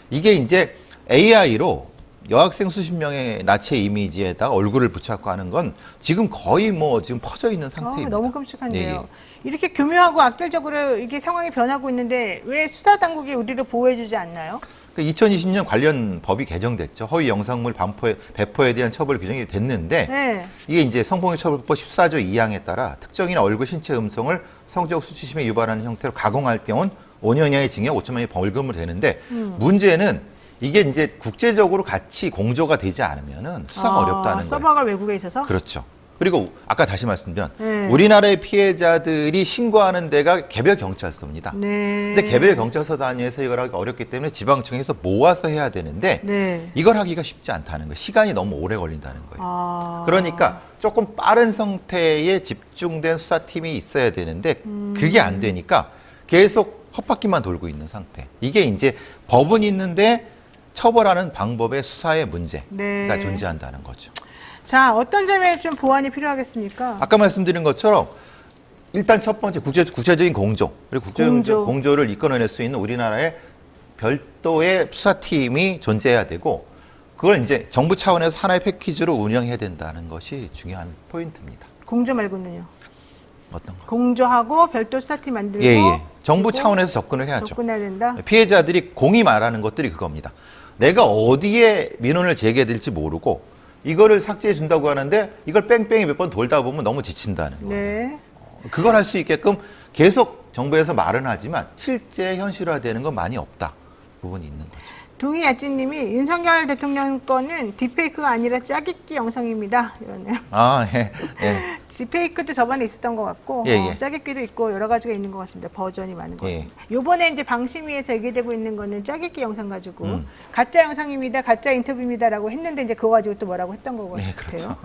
이게 이제 AI로 여학생 수십 명의 나치의 이미지에다가 얼굴을 붙잡고 하는 건 지금 거의 뭐 지금 퍼져 있는 상태입니다. 너무 끔찍한데요. 예, 예. 이렇게 교묘하고 악질적으로 이게 상황이 변하고 있는데 왜 수사 당국이 우리를 보호해주지 않나요? 2020년 관련 법이 개정됐죠. 허위 영상물 배포에 대한 처벌 규정이 됐는데 네. 이게 이제 성폭력처벌법 14조 2항에 따라 특정인의 얼굴 신체 음성을 성적 수치심에 유발하는 형태로 가공할 경우는 5년 이하의 징역 5천만 원의 벌금으로 되는데 문제는 이게 이제 국제적으로 같이 공조가 되지 않으면은 수사가 어렵다는 거예요. 서버가 외국에 있어서? 그렇죠. 그리고 아까 다시 말씀드린 네. 우리나라의 피해자들이 신고하는 데가 개별 경찰서입니다. 네. 근데 개별 경찰서 단위에서 이걸 하기 어렵기 때문에 지방청에서 모아서 해야 되는데 네. 이걸 하기가 쉽지 않다는 거예요. 시간이 너무 오래 걸린다는 거예요. 아. 그러니까 조금 빠른 상태에 집중된 수사팀이 있어야 되는데 그게 안 되니까 계속 헛바퀴만 돌고 있는 상태. 이게 이제 법은 있는데 처벌하는 방법의 수사의 문제가 네. 존재한다는 거죠. 자, 어떤 점에 좀 보완이 필요하겠습니까? 아까 말씀드린 것처럼 일단 첫 번째 국제적인 공조 그리고 국제적 공조를 이끌어낼 수 있는 우리나라의 별도의 수사팀이 존재해야 되고 그걸 이제 정부 차원에서 하나의 패키지로 운영해야 된다는 것이 중요한 포인트입니다. 공조 말고는요? 어떤 거? 공조하고 별도 수사팀 만들고 예. 정부 차원에서 접근을 해야죠. 접근해야 된다? 피해자들이 공이 말하는 것들이 그겁니다. 내가 어디에 민원을 제기해야 될지 모르고 이거를 삭제해 준다고 하는데 이걸 뺑뺑이 몇 번 돌다 보면 너무 지친다는 거예요. 네. 그걸 할 수 있게끔 계속 정부에서 말은 하지만 실제 현실화되는 건 많이 없다. 부분이 있는 거죠. 둥이 야찌님이 윤석열 대통령 거는 딥페이크가 아니라 짜깁기 영상입니다. 이러네요. 아, 예. 예. 딥페이크도 저번에 있었던 것 같고 예. 짜깁기도 있고 여러 가지가 있는 것 같습니다. 버전이 많은 것 예. 같습니다. 요번에 이제 방심위에서 얘기되고 있는 거는 짜깁기 영상 가지고 가짜 영상입니다. 가짜 인터뷰입니다라고 했는데 이제 그거 가지고 또 뭐라고 했던 것 같아요. 예, 그렇죠.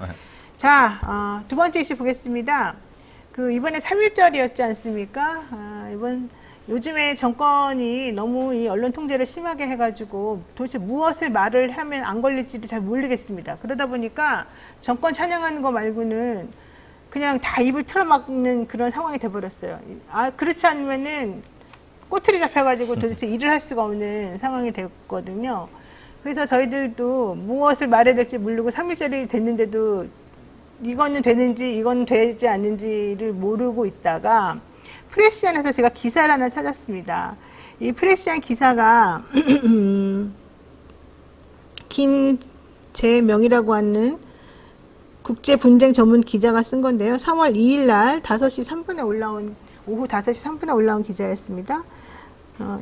자, 두 번째 이슈 보겠습니다. 이번에 3.1절이었지 않습니까? 요즘에 정권이 너무 이 언론 통제를 심하게 해가지고 도대체 무엇을 말을 하면 안 걸릴지도 잘 모르겠습니다. 그러다 보니까 정권 찬양하는 거 말고는 그냥 다 입을 틀어막는 그런 상황이 돼버렸어요. 그렇지 않으면은 꼬투리 잡혀가지고 도대체 일을 할 수가 없는 상황이 됐거든요. 그래서 저희들도 무엇을 말해야 될지 모르고 3.1절이 됐는데도 이거는 되는지 이건 되지 않는지를 모르고 있다가 프레시안에서 제가 기사를 하나 찾았습니다. 이 프레시안 기사가 김재명이라고 하는 국제분쟁 전문 기자가 쓴 건데요. 3월 2일 날 5시 3분에 올라온 오후 5시 3분에 올라온 기자였습니다.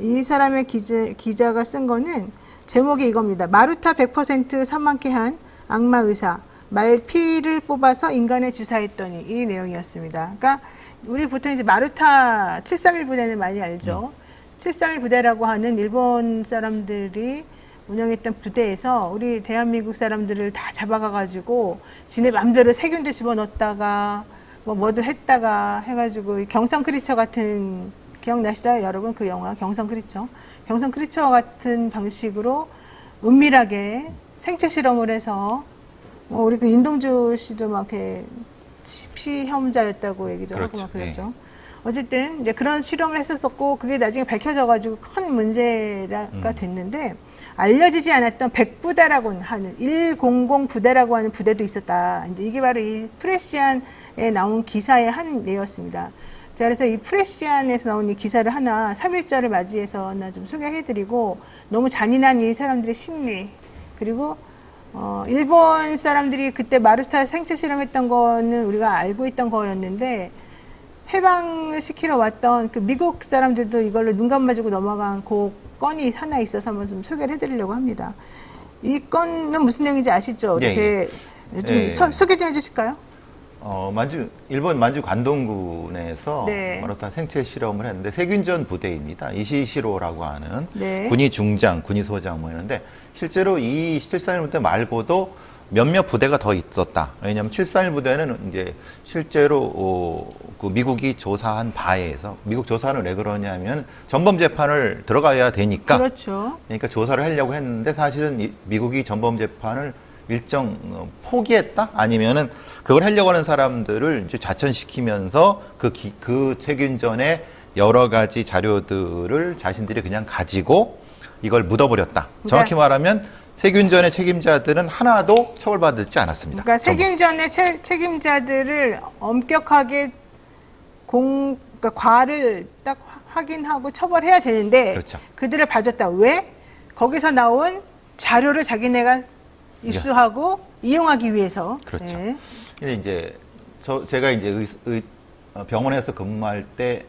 이 사람의 기자가 쓴 거는 제목이 이겁니다. 마루타 100% 사망케 한 악마 의사. 말피를 뽑아서 인간에 주사했더니 이 내용이었습니다. 그러니까 우리 보통 이제 마루타 731 부대는 많이 알죠. 731 부대라고 하는 일본 사람들이 운영했던 부대에서 우리 대한민국 사람들을 다 잡아가가지고 지네 맘대로 세균도 집어넣었다가 뭐도 했다가 해가지고 경성 크리처 같은 기억나시죠? 여러분 그 영화 경성 크리처와 같은 방식으로 은밀하게 생체 실험을 해서 우리 그 인동주 씨도 막 이렇게 피혐자였다고 얘기도 그렇죠. 하고 막 그랬죠. 네. 어쨌든 이제 그런 실험을 했었고 그게 나중에 밝혀져가지고 큰 문제가 됐는데 알려지지 않았던 100부대라고 하는 100 부대라고 하는 부대도 있었다. 이제 이게 바로 이 프레시안에 나온 기사의 한 내용이었습니다. 자, 그래서 이 프레시안에서 나온 이 기사를 하나 3.1절을 맞이해서 하나 좀 소개해드리고 너무 잔인한 이 사람들의 심리 그리고 일본 사람들이 그때 마루타 생체 실험했던 거는 우리가 알고 있던 거였는데 해방을 시키러 왔던 그 미국 사람들도 이걸로 눈 감아주고 넘어간 그 건이 하나 있어서 한번 좀 소개를 해드리려고 합니다. 이 건은 무슨 내용인지 아시죠? 예. 좀 소개 좀 해주실까요? 일본 만주 관동군에서 네. 마루타 생체 실험을 했는데 세균전 부대입니다. 이시시로라고 하는 네. 군이 중장, 군이 소장 뭐 이런데 실제로 이 731 부대 말고도 몇몇 부대가 더 있었다. 왜냐하면 731 부대는 이제 실제로 그 미국이 조사한 바에서 미국 조사는 왜 그러냐면 전범 재판을 들어가야 되니까. 그렇죠. 그러니까 조사를 하려고 했는데 사실은 미국이 전범 재판을 일정 포기했다? 아니면은 그걸 하려고 하는 사람들을 이제 좌천시키면서 그 책임전에 여러 가지 자료들을 자신들이 그냥 가지고 이걸 묻어버렸다. 정확히 말하면 세균전의 책임자들은 하나도 처벌받지 않았습니다. 그러니까 세균전의 책임자들을 엄격하게 그러니까 과를 딱 확인하고 처벌해야 되는데 그렇죠. 그들을 봐줬다. 왜? 거기서 나온 자료를 자기네가 입수하고 이용하기 위해서. 그렇죠. 네. 이제 제가 이제 병원에서 근무할 때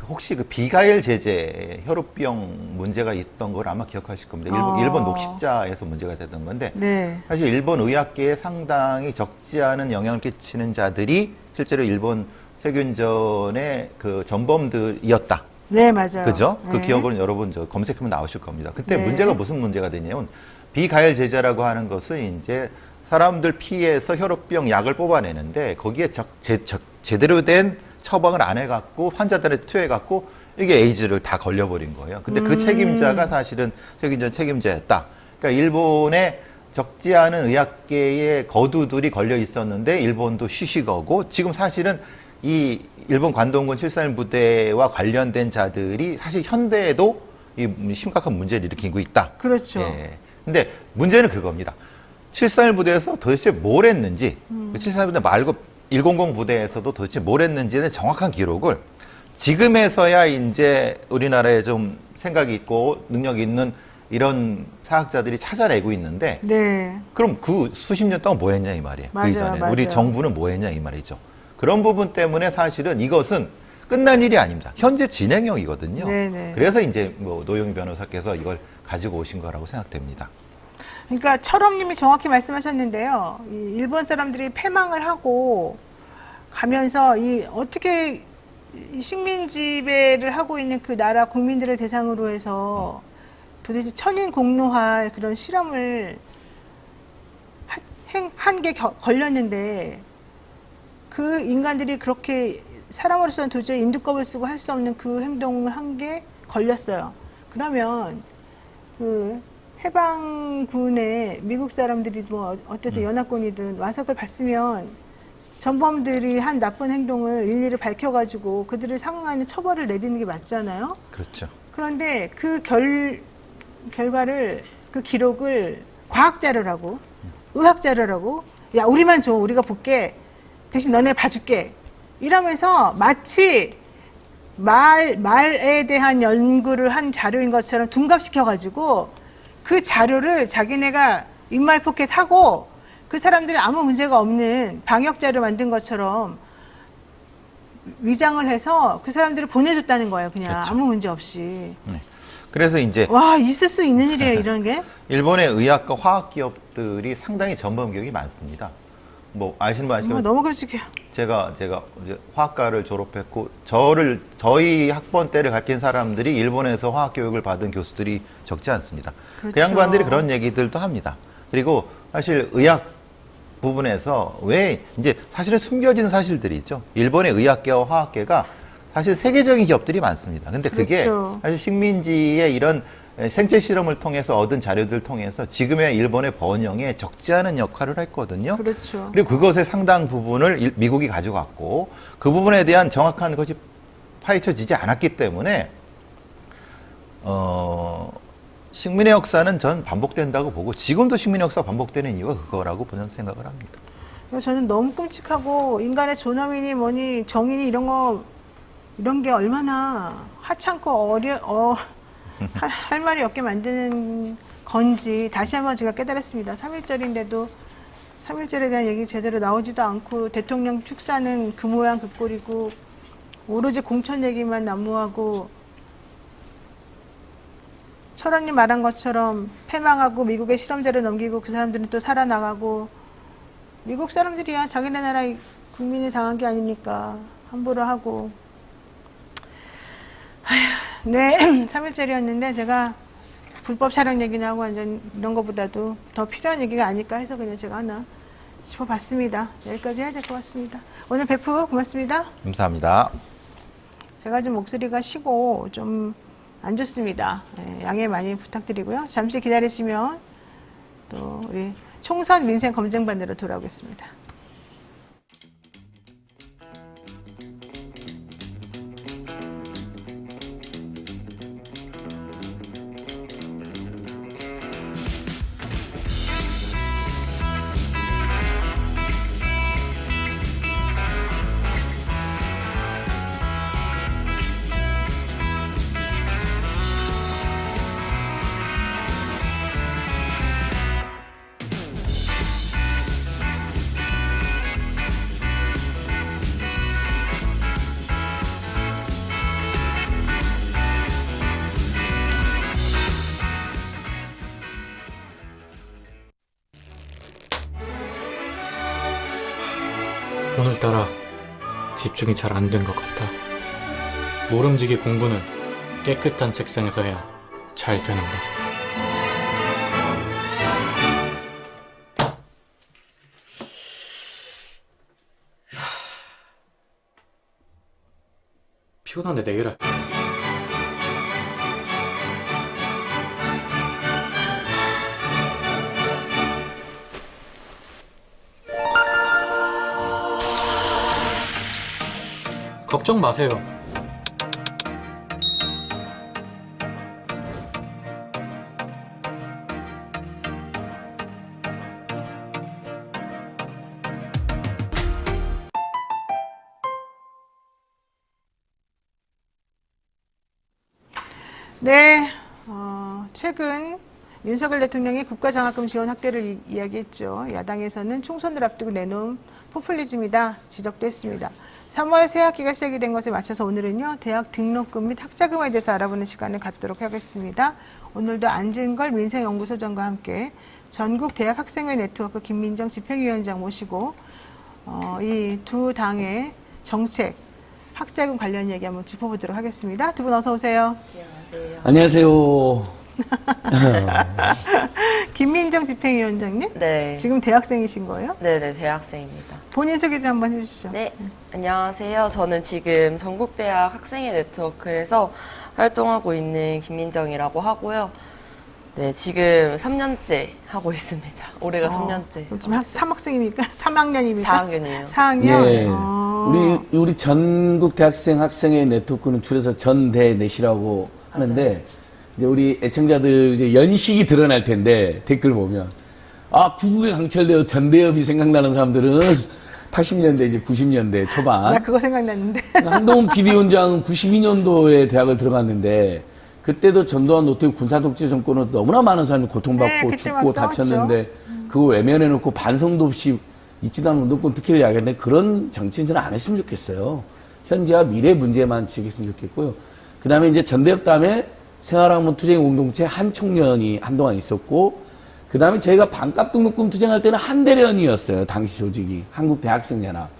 혹시 그 비가열 제제 혈우병 문제가 있던 걸 아마 기억하실 겁니다. 일본 녹십자에서 문제가 됐던 건데 네. 사실 일본 의학계에 상당히 적지 않은 영향을 끼치는 자들이 실제로 일본 세균전의 그 전범들이었다. 네, 맞아요. 그죠? 네. 그 기억은 여러분 검색하면 나오실 겁니다. 그때 네. 문제가 무슨 문제가 됐냐면 비가열 제제라고 하는 것은 이제 사람들 피에서 혈우병 약을 뽑아내는데 거기에 제대로 된 처방을 안 해갖고 환자들에 투여해갖고 이게 에이즈를 다 걸려버린 거예요. 근데 그 책임자가 사실은 세균전 책임자였다. 그러니까 일본의 적지 않은 의학계의 거두들이 걸려 있었는데 일본도 쉬쉬거고 지금 사실은 이 일본 관동군 731 부대와 관련된 자들이 사실 현대에도 이 심각한 문제를 일으키고 있다. 그렇죠. 예. 근데 문제는 그겁니다. 731 부대에서 도대체 뭘 했는지, 731 부대 말고 100 부대에서도 도대체 뭘 했는지의 정확한 기록을 지금에서야 이제 우리나라에 좀 생각이 있고 능력이 있는 이런 사학자들이 찾아내고 있는데, 네. 그럼 그 수십 년 동안 뭐 했냐 이 말이에요. 맞아요, 그 이전에 맞아요. 우리 정부는 뭐 했냐 이 말이죠. 그런 부분 때문에 사실은 이것은 끝난 일이 아닙니다. 현재 진행형이거든요. 네네. 그래서 이제 뭐 노영희 변호사께서 이걸 가지고 오신 거라고 생각됩니다. 그러니까 철업님이 정확히 말씀하셨는데요. 이 일본 사람들이 패망을 하고 가면서 어떻게 이 식민 지배를 하고 있는 그 나라 국민들을 대상으로 해서 도대체 천인공노할 그런 실험을 한 게 걸렸는데 그 인간들이 그렇게 사람으로서는 도저히 인두껍을 쓰고 할 수 없는 그 행동을 한 게 걸렸어요. 그러면 그 해방군의 미국 사람들이 뭐 어쨌든 연합군이든 와서 그걸 봤으면 전범들이 한 나쁜 행동을 일일이 밝혀가지고 그들을 상응하는 처벌을 내리는 게 맞잖아요. 그렇죠. 그런데 그 결과를 그 기록을 과학 자료라고 의학 자료라고 야 우리만 줘 우리가 볼게 대신 너네 봐줄게 이러면서 마치 말에 대한 연구를 한 자료인 것처럼 둔갑시켜가지고 그 자료를 자기네가 인마이 포켓하고 그 사람들이 아무 문제가 없는 방역 자료 만든 것처럼 위장을 해서 그 사람들을 보내줬다는 거예요. 그냥 그렇죠. 아무 문제 없이. 네. 그래서 이제 와 있을 수 있는 일이에요. 이런 게. 일본의 의학과 화학 기업들이 상당히 전범 기업이 많습니다. 뭐 아시는 분 아시겠지만 너무 끔찍해요. 제가 이제 화학과를 졸업했고 저희 학번 때를 가르친 사람들이 일본에서 화학 교육을 받은 교수들이 적지 않습니다. 그렇죠. 그 양반들이 그런 얘기들도 합니다. 그리고 사실 의학 부분에서 왜 이제 사실은 숨겨진 사실들이 있죠. 일본의 의학계와 화학계가 사실 세계적인 기업들이 많습니다. 근데 그게 그렇죠. 사실 식민지의 이런 생체 실험을 통해서 얻은 자료들을 통해서 지금의 일본의 번영에 적지 않은 역할을 했거든요. 그렇죠. 그리고 그것의 상당 부분을 미국이 가져갔고 그 부분에 대한 정확한 것이 파헤쳐지지 않았기 때문에 식민의 역사는 전 반복된다고 보고 지금도 식민의 역사가 반복되는 이유가 그거라고 저는 생각을 합니다. 저는 너무 끔찍하고 인간의 존엄이니 뭐니 정의니 이런 게 얼마나 하찮고 할 말이 없게 만드는 건지 다시 한번 제가 깨달았습니다. 3.1절인데도 3.1절에 대한 얘기 제대로 나오지도 않고 대통령 축사는 그 모양 그 꼴이고 오로지 공천 얘기만 난무하고 철원님 말한 것처럼 패망하고 미국의 실험자를 넘기고 그 사람들은 또 살아나가고 미국 사람들이야 자기네 나라 국민이 당한 게 아닙니까. 함부로 하고 네, 3.1절이었는데 제가 불법 촬영 얘기나 하고 완전 이런 것보다도 더 필요한 얘기가 아닐까 해서 그냥 제가 하나 짚어봤습니다. 여기까지 해야 될 것 같습니다. 오늘 배프 고맙습니다. 감사합니다. 제가 좀 목소리가 쉬고 좀 안 좋습니다. 네, 양해 많이 부탁드리고요. 잠시 기다리시면 또 우리 총선 민생 검증반으로 돌아오겠습니다. 오늘따라 집중이 잘 안 된 것 같아. 모름지기 공부는 깨끗한 책상에서 해야 잘 되는 거. 피곤한데 내일 할. 걱정 마세요. 네, 최근 윤석열 대통령이 국가장학금 지원 확대를 이야기했죠. 야당에서는 총선을 앞두고 내놓은 포퓰리즘이다 지적도 했습니다. 3월 새 학기가 시작이 된 것에 맞춰서 오늘은요, 대학 등록금 및 학자금에 대해서 알아보는 시간을 갖도록 하겠습니다. 오늘도 안진걸 민생연구소장과 함께 전국 대학 학생회 네트워크 김민정 집행위원장 모시고 이 두 당의 정책, 학자금 관련 얘기 한번 짚어보도록 하겠습니다. 두 분 어서 오세요. 안녕하세요. 김민정 집행위원장님? 네. 지금 대학생이신 거예요? 네네, 대학생입니다. 본인 소개 좀 한번 해주시죠. 네. 안녕하세요. 저는 지금 전국대학 학생회 네트워크에서 활동하고 있는 김민정이라고 하고요. 네, 지금 3년째 하고 있습니다. 올해가 3년째. 지금 3학생입니까? 3학년입니까? 4학년이에요. 4학년? 예. 우리 전국 대학생 학생회 네트워크는 줄여서 전대넷이라고 하는데, 이제 우리 애청자들 이제 연식이 드러날 텐데, 댓글 보면. 아, 구국에 강철되어 전대협이 생각나는 사람들은 80년대, 이제 90년대 초반. 나 그거 생각났는데. 한동훈 비대위원장은 92년도에 대학을 들어갔는데, 그때도 전두환 노태우 군사독재 정권으로 너무나 많은 사람이 고통받고 네, 죽고 다쳤는데, 그거 외면해놓고 반성도 없이 있지도 않은 운동권 특혜를 이야기했는데, 그런 정치는 저는 안 했으면 좋겠어요. 현재와 미래 문제만 지켰으면 좋겠고요. 그 다음에 이제 전대협 다음에 생활학문 투쟁 공동체 한총련이 한동안 있었고, 그 다음에 저희가 반값 등록금 투쟁할 때는 한대련이었어요. 당시 조직이. 한국대학생연합.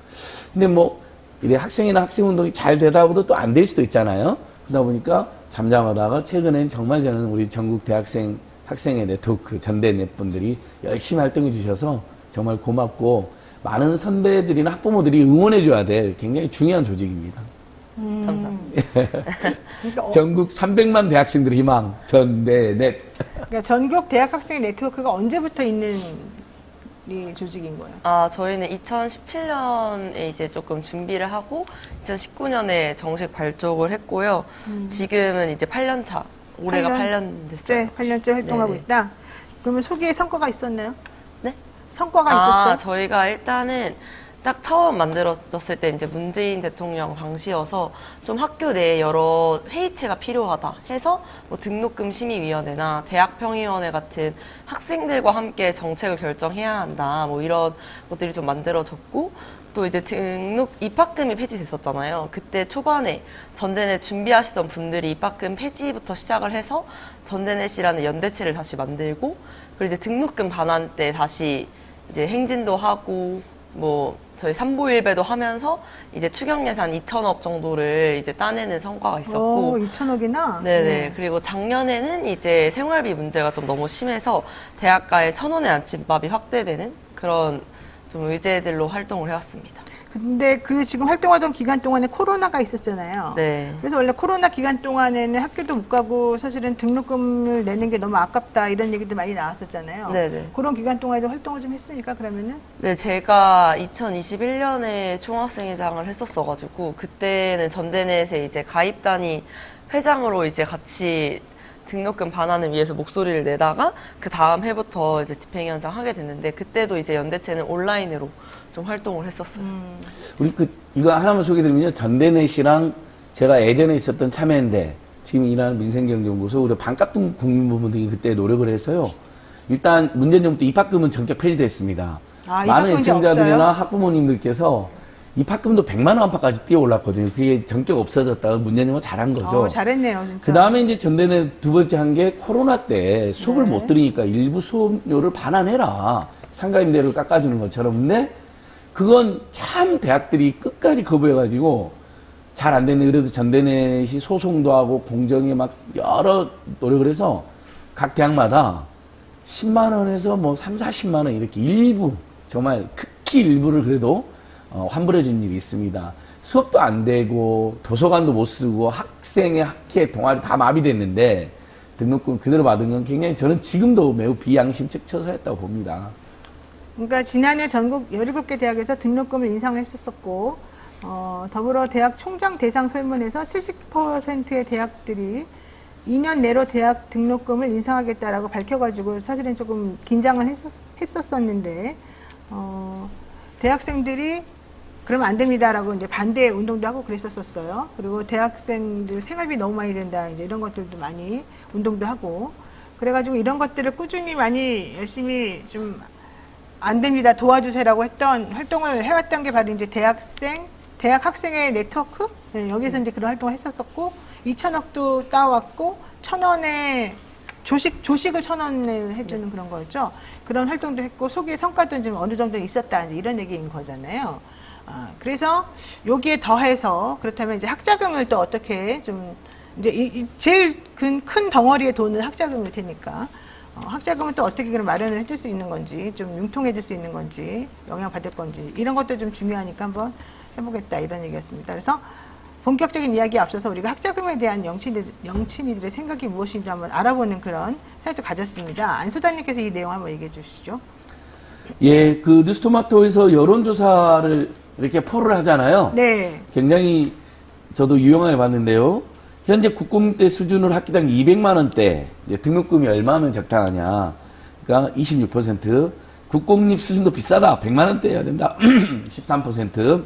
근데 뭐, 이래 학생이나 학생운동이 잘 되다 보도 또 안 될 수도 있잖아요. 그러다 보니까 잠잠하다가 최근엔 정말 저는 우리 전국 대학생 학생회 네트워크 전대넷 분들이 열심히 활동해 주셔서 정말 고맙고, 많은 선배들이나 학부모들이 응원해 줘야 될 굉장히 중요한 조직입니다. 감사합니다. 전국 300만 대학생들의 희망, 전대넷. 그러니까 전국 대학 학생회 네트워크가 언제부터 있는 이 조직인 거예요? 아, 저희는 2017년에 이제 조금 준비를 하고 2019년에 정식 발족을 했고요. 지금은 이제 8년 차. 올해가 8년 됐어요. 8년째 활동하고 네네. 있다. 그러면 소기에 성과가 있었나요? 네? 성과가 있었어요? 저희가 일단은 딱 처음 만들어졌을 때 이제 문재인 대통령 당시여서 좀 학교 내에 여러 회의체가 필요하다 해서 뭐 등록금 심의위원회나 대학평의원회 같은 학생들과 함께 정책을 결정해야 한다. 뭐 이런 것들이 좀 만들어졌고, 또 이제 입학금이 폐지됐었잖아요. 그때 초반에 전대넷 준비하시던 분들이 입학금 폐지부터 시작을 해서 전대넷이라는 연대체를 다시 만들고, 그리고 이제 등록금 반환 때 다시 이제 행진도 하고, 뭐 저희 삼보일배도 하면서 이제 추경 예산 2천억 정도를 이제 따내는 성과가 있었고, 2천억이나? 네네. 그리고 작년에는 이제 생활비 문제가 좀 너무 심해서 대학가의 1,000원의 아침밥이 확대되는 그런 좀 의제들로 활동을 해왔습니다. 근데 그 지금 활동하던 기간 동안에 코로나가 있었잖아요. 네. 그래서 원래 코로나 기간 동안에는 학교도 못 가고 사실은 등록금을 내는 게 너무 아깝다 이런 얘기도 많이 나왔었잖아요. 네네. 그런 기간 동안에도 활동을 좀 했습니까, 그러면은? 네, 제가 2021년에 총학생회장을 했었어가지고 그때는 전대넷에 이제 가입단위 회장으로 이제 같이 등록금 반환을 위해서 목소리를 내다가 그 다음 해부터 이제 집행위원장 하게 됐는데 그때도 이제 연대체는 온라인으로 좀 활동을 했었어요. 우리 이거 하나만 소개드리면요. 전대넷이랑 제가 예전에 있었던 참여연대, 지금 일하는 민생경제연구소, 우리 반값 국민부모들이 그때 노력을 해서요. 일단 문제는 좀부터 입학금은 전격 폐지됐습니다. 많은 애청자들이나 학부모님들께서 입학금도 100만 원 안팎까지 뛰어 올랐거든요. 그게 전격 없어졌다가 문제님은 잘한 거죠. 잘했네요, 진짜. 그 다음에 이제 전대넷 두 번째 한 게 코로나 때 수업을 못 들으니까 일부 수업료를 반환해라. 상가임대를 깎아주는 것처럼. 근데 그건 참 대학들이 끝까지 거부해가지고 잘 안 됐는데 그래도 전대넷이 소송도 하고 공정에 막 여러 노력을 해서 각 대학마다 10만 원에서 뭐 3, 40만 원 이렇게 일부 정말 극히 일부를 그래도 환불해 준 일이 있습니다. 수업도 안 되고 도서관도 못 쓰고 학생의 학회 동아리 다 마비됐는데 등록금 그대로 받은 건 굉장히 저는 지금도 매우 비양심적 처사였다고 봅니다. 그러니까 지난해 전국 17개 대학에서 등록금을 인상했었고 더불어 대학 총장 대상 설문에서 70%의 대학들이 2년 내로 대학 등록금을 인상하겠다라고 밝혀가지고 사실은 조금 긴장을 했었었는데 대학생들이 그러면 안 됩니다라고 이제 반대 운동도 하고 그랬었어요. 그리고 대학생들 생활비 너무 많이 든다 이제 이런 것들도 많이 운동도 하고 그래가지고 이런 것들을 꾸준히 많이 열심히 좀 안 됩니다 도와주세요라고 했던 활동을 해왔던 게 바로 이제 대학 학생의 네트워크 여기서 이제 그런 활동을 했었었고 2,000억도 따왔고 1,000원에 조식을 1,000원을 해주는 그런 거였죠. 그런 활동도 했고 소기의 성과도 좀 어느 정도 있었다 이제 이런 얘기인 거잖아요. 그래서 여기에 더해서 그렇다면 이제 학자금을 또 어떻게 좀 이제 제일 큰 덩어리의 돈은 학자금일 테니까 학자금은 또 어떻게 그런 마련을 해줄 수 있는 건지 좀 융통해줄 수 있는 건지 영향받을 건지 이런 것도 좀 중요하니까 한번 해보겠다 이런 얘기였습니다. 그래서 본격적인 이야기에 앞서서 우리가 학자금에 대한 영친이들의 생각이 무엇인지 한번 알아보는 그런 사이트도 가졌습니다. 안 소장님께서 이 내용 한번 얘기해 주시죠. 예, 그 뉴스토마토에서 여론조사를 이렇게 포를 하잖아요. 네. 굉장히 저도 유용하게 봤는데요. 현재 국공립대 수준으로 학기당 200만 원대, 이제 등록금이 얼마면 적당하냐. 그러니까 26%. 국공립 수준도 비싸다. 100만 원대여야 된다. 13%.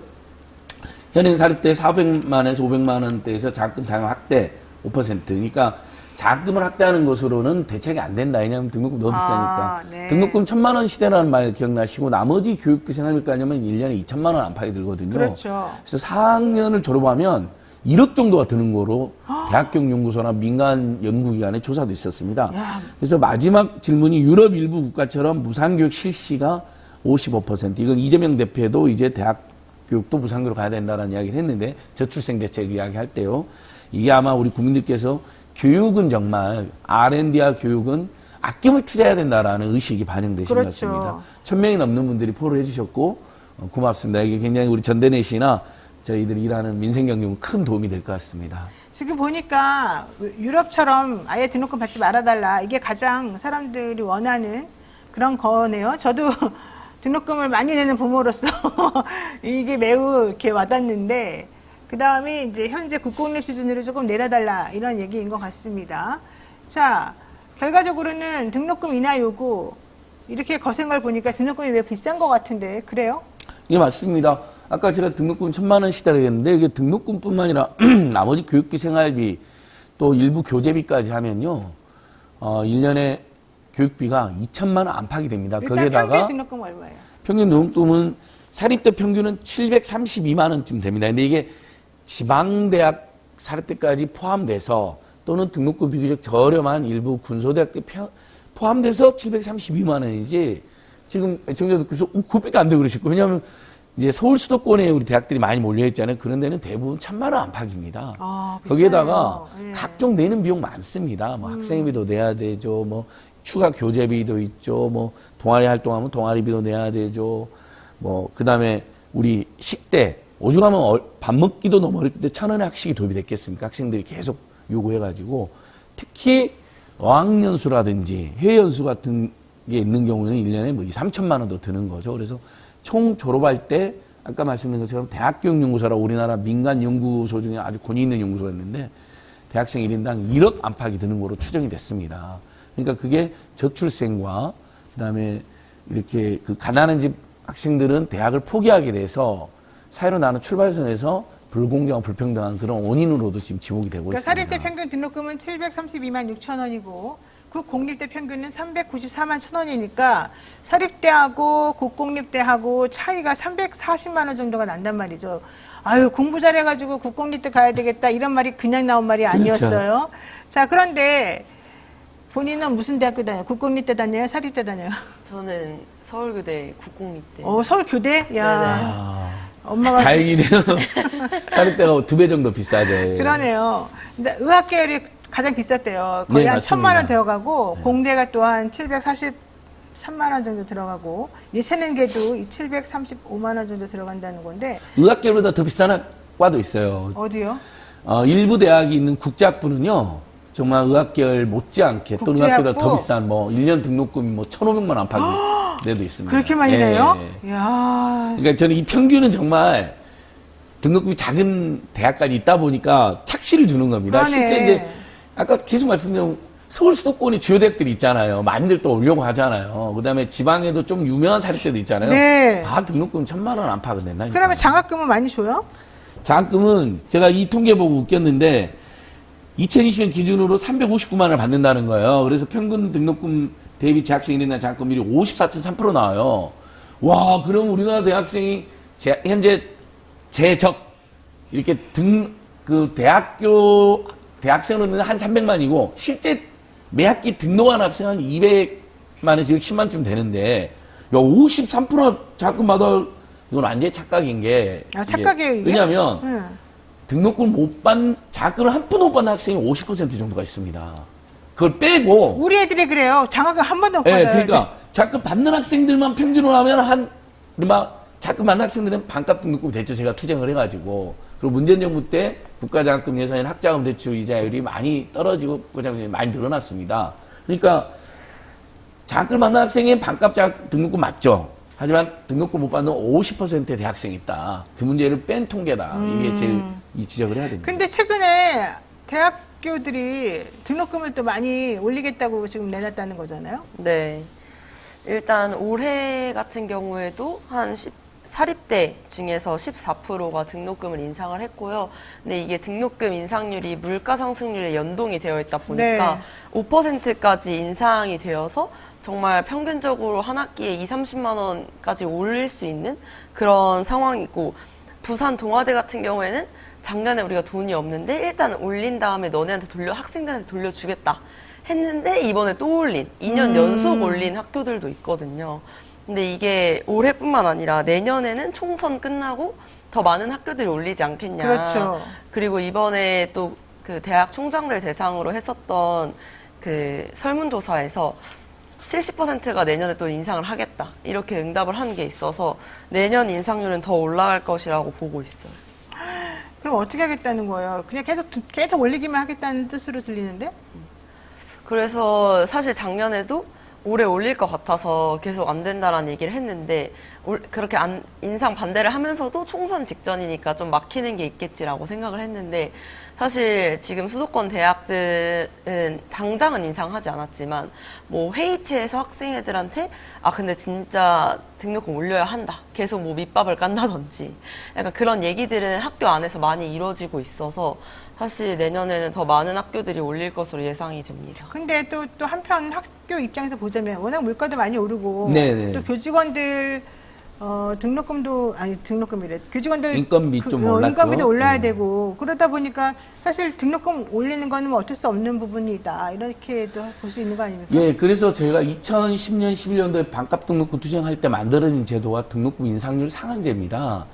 현행 사립대 400만에서 500만 원대에서 장학금 다양 확대 5%. 그러니까 장학금을 확대하는 것으로는 대책이 안 된다. 왜냐하면 등록금 너무 비싸니까. 네. 등록금 1,000만 원 시대라는 말 기억나시고 나머지 교육비 생활비까지 하면 1년에 2,000만 원 안팎이 들거든요. 그렇죠. 그래서 4학년을 졸업하면 1억 정도가 드는 거로 대학교연구소나 민간 연구기관의 조사도 있었습니다. 야. 그래서 마지막 질문이 유럽 일부 국가처럼 무상교육 실시가 55%. 이건 이재명 대표도 이제 대학 교육도 무상교육으로 가야 된다는 이야기를 했는데 저출생 대책 이야기할 때요. 이게 아마 우리 국민들께서 교육은 정말 R&D와 교육은 아낌을 투자해야 된다라는 의식이 반영되신 것 그렇죠. 같습니다. 1,000명이 넘는 분들이 포를 해주셨고 고맙습니다. 이게 굉장히 우리 전대넷이나 저희들이 일하는 민생경제는 큰 도움이 될 것 같습니다. 지금 보니까 유럽처럼 아예 등록금 받지 말아달라. 이게 가장 사람들이 원하는 그런 거네요. 저도 등록금을 많이 내는 부모로서 이게 매우 이렇게 와닿는데 그 다음에 이제 현재 국공립 수준으로 조금 내려달라 이런 얘기인 것 같습니다. 자, 결과적으로는 등록금 인하 요구 이렇게 거센 걸 보니까 등록금이 왜 비싼 것 같은데 그래요? 예, 맞습니다. 아까 제가 등록금 1,000만 원 시대라고 했는데 이게 등록금뿐만 아니라 나머지 교육비, 생활비 또 일부 교재비까지 하면요. 1년에 교육비가 2,000만 원 안팎이 됩니다. 일단 거기에다가 평균 등록금 얼마예요? 평균 등록금은 사립대 평균은 732만 원쯤 됩니다. 근데 이게 지방대학 사립대까지 포함돼서 또는 등록금 비교적 저렴한 일부 군소대학교 포함돼서 732만 원이지 지금 애청자들께서 구비가 안 되고 그러실 거예요. 왜냐하면 이제 서울 수도권에 우리 대학들이 많이 몰려있잖아요. 그런 데는 대부분 1,000만 원 안팎입니다. 거기에다가 예. 각종 내는 비용 많습니다. 뭐 학생비도 내야 되죠. 뭐 추가 교재비도 있죠. 뭐 동아리 활동하면 동아리비도 내야 되죠. 뭐 그다음에 우리 식대, 오죽하면 밥 먹기도 너무 어릴 때 1,000원의 학식이 도입이 됐겠습니까? 학생들이 계속 요구해가지고 특히 어학연수라든지 해외연수 같은 게 있는 경우는 1년에 뭐 2, 3천만 원도 드는 거죠. 그래서 총 졸업할 때 아까 말씀드린 것처럼 대학교육연구소라 우리나라 민간 연구소 중에 아주 권위 있는 연구소였는데 대학생 1인당 1억 안팎이 드는 거로 추정이 됐습니다. 그러니까 그게 저출생과 그다음에 이렇게 그 가난한 집 학생들은 대학을 포기하게 돼서 사회로 나는 출발선에서 불공정하고 불평등한 그런 원인으로도 지금 지목이 되고 그러니까 있습니다. 사립대 평균 등록금은 732만 6천 원이고 국공립대 평균은 394만 1천 원이니까 사립대하고 국공립대하고 차이가 340만 원 정도가 난단 말이죠. 아유 공부 잘해가지고 국공립대 가야 되겠다 이런 말이 그냥 나온 말이 아니었어요. 자 그런데 본인은 무슨 대학교 다녀요? 국공립대 다녀요? 사립대 다녀요? 저는 서울교대 국공립대. 서울교대? 야 엄마가 다행이네요. 사립대가 2배 정도 비싸죠. 그러네요. 근데 의학계열이 가장 비쌌대요. 거의 네, 한 맞습니다. 1,000만 원 들어가고 공대가 또한 743만 원 정도 들어가고 예체능계도 735만 원 정도 들어간다는 건데 의학계열보다 더 비싼 과도 있어요. 어디요? 일부 대학이 있는 국제학부는요. 정말 의학계열 못지않게 또는 의학계보다 더 비싼 뭐 1년 등록금이 뭐 1,500만 원 안팎이 내도 있습니다. 그렇게 많이 내요? 예. 이야. 그러니까 저는 이 평균은 정말 등록금이 작은 대학까지 있다 보니까 착시를 주는 겁니다. 그러네. 실제 이제 아까 계속 말씀드린 서울 수도권에 주요 대학들이 있잖아요. 많이들 또 오려고 하잖아요. 그다음에 지방에도 좀 유명한 사립대도 있잖아요. 네. 다 등록금 1,000만 원 안팎은 낸다니까. 그러면 장학금은 많이 줘요? 장학금은 제가 이 통계 보고 웃겼는데 2020년 기준으로 359만 원을 받는다는 거예요. 그래서 평균 등록금 대비 재학생이 낸 장학금률이 54.3% 나와요. 와, 그럼 우리나라 대학생이 현재 재적 이렇게 대학생으로는 한 300만이고 실제 매 학기 등록한 학생 한 200만에서 10만쯤 되는데 야, 53% 장학금 받아. 이건 완전히 착각인 게. 착각이에요, 이게? 왜냐하면 등록금 장학금을 한 푼 못 받는 학생이 50% 정도가 있습니다. 그걸 빼고. 우리 애들이 그래요. 장학금 한 번도 못 받아요. 그러니까 장학금 받는 학생들만 평균으로 하면 장학금 받는 학생들은 반값 등록금 대출 제가 투쟁을 해가지고 그리고 문재인 정부 때 국가장학금 예산이나 학자금 대출 이자율이 많이 떨어지고 국가장학금이 많이 늘어났습니다. 그러니까 장학금 받는 학생의 반값 등록금 맞죠. 하지만 등록금 못 받는 50%의 대학생이 있다. 그 문제를 뺀 통계다. 이게 제일 지적을 해야 됩니다. 근데 최근에 대학교들이 등록금을 또 많이 올리겠다고 지금 내놨다는 거잖아요? 네. 일단 올해 같은 경우에도 사립대 중에서 14%가 등록금을 인상을 했고요. 근데 이게 등록금 인상률이 물가 상승률에 연동이 되어 있다 보니까 5%까지 인상이 되어서 정말 평균적으로 한 학기에 2, 30만 원까지 올릴 수 있는 그런 상황이고 부산 동아대 같은 경우에는 작년에 우리가 돈이 없는데 일단 올린 다음에 학생들한테 돌려주겠다 했는데 이번에 또 올린 2년 연속 올린 학교들도 있거든요. 근데 이게 올해뿐만 아니라 내년에는 총선 끝나고 더 많은 학교들이 올리지 않겠냐. 그렇죠. 그리고 이번에 또 그 대학 총장들 대상으로 했었던 그 설문조사에서 70%가 내년에 또 인상을 하겠다. 이렇게 응답을 한 게 있어서 내년 인상률은 더 올라갈 것이라고 보고 있어요. 그럼 어떻게 하겠다는 거예요? 그냥 계속 올리기만 하겠다는 뜻으로 들리는데? 그래서 사실 작년에도 올해 올릴 것 같아서 계속 안 된다라는 얘기를 했는데 그렇게 인상 반대를 하면서도 총선 직전이니까 좀 막히는 게 있겠지라고 생각을 했는데 사실 지금 수도권 대학들은 당장은 인상하지 않았지만 뭐 회의체에서 학생애들한테 근데 진짜 등록금 올려야 한다. 계속 뭐 밑밥을 깐다든지 약간 그런 얘기들은 학교 안에서 많이 이루어지고 있어서 사실 내년에는 더 많은 학교들이 올릴 것으로 예상이 됩니다. 근데 또 한편 학교 입장에서 보자면 워낙 물가도 많이 오르고 네네. 또 교직원들 교직원들 인건비 좀 올랐죠. 인건비도 올라야 되고 그러다 보니까 사실 등록금 올리는 거는 뭐 어쩔 수 없는 부분이다 이렇게도 볼 수 있는 거 아닙니까? 예, 그래서 저희가 2010년, 11년도에 반값 등록금 투쟁할 때 만들어진 제도가 등록금 인상률 상한제입니다.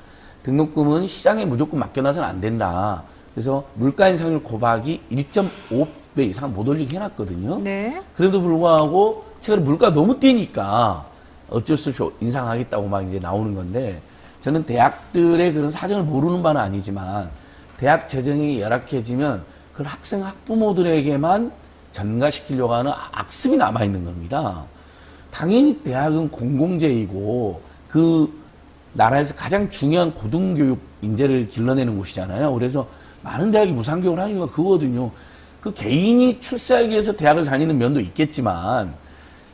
등록금은 시장에 무조건 맡겨놔서는 안 된다. 그래서 물가 인상률 곱하기 1.5배 이상 못 올리게 해놨거든요. 네. 그래도 불구하고 최근에 물가가 너무 뛰니까 어쩔 수 없이 인상하겠다고 막 이제 나오는 건데 저는 대학들의 그런 사정을 모르는 바는 아니지만 대학 재정이 열악해지면 그걸 학생 학부모들에게만 전가시키려고 하는 악습이 남아있는 겁니다. 당연히 대학은 공공재이고 그 나라에서 가장 중요한 고등교육 인재를 길러내는 곳이잖아요. 그래서 많은 대학이 무상교육을 하는 이유가 그거거든요. 그 개인이 출세하기 위해서 대학을 다니는 면도 있겠지만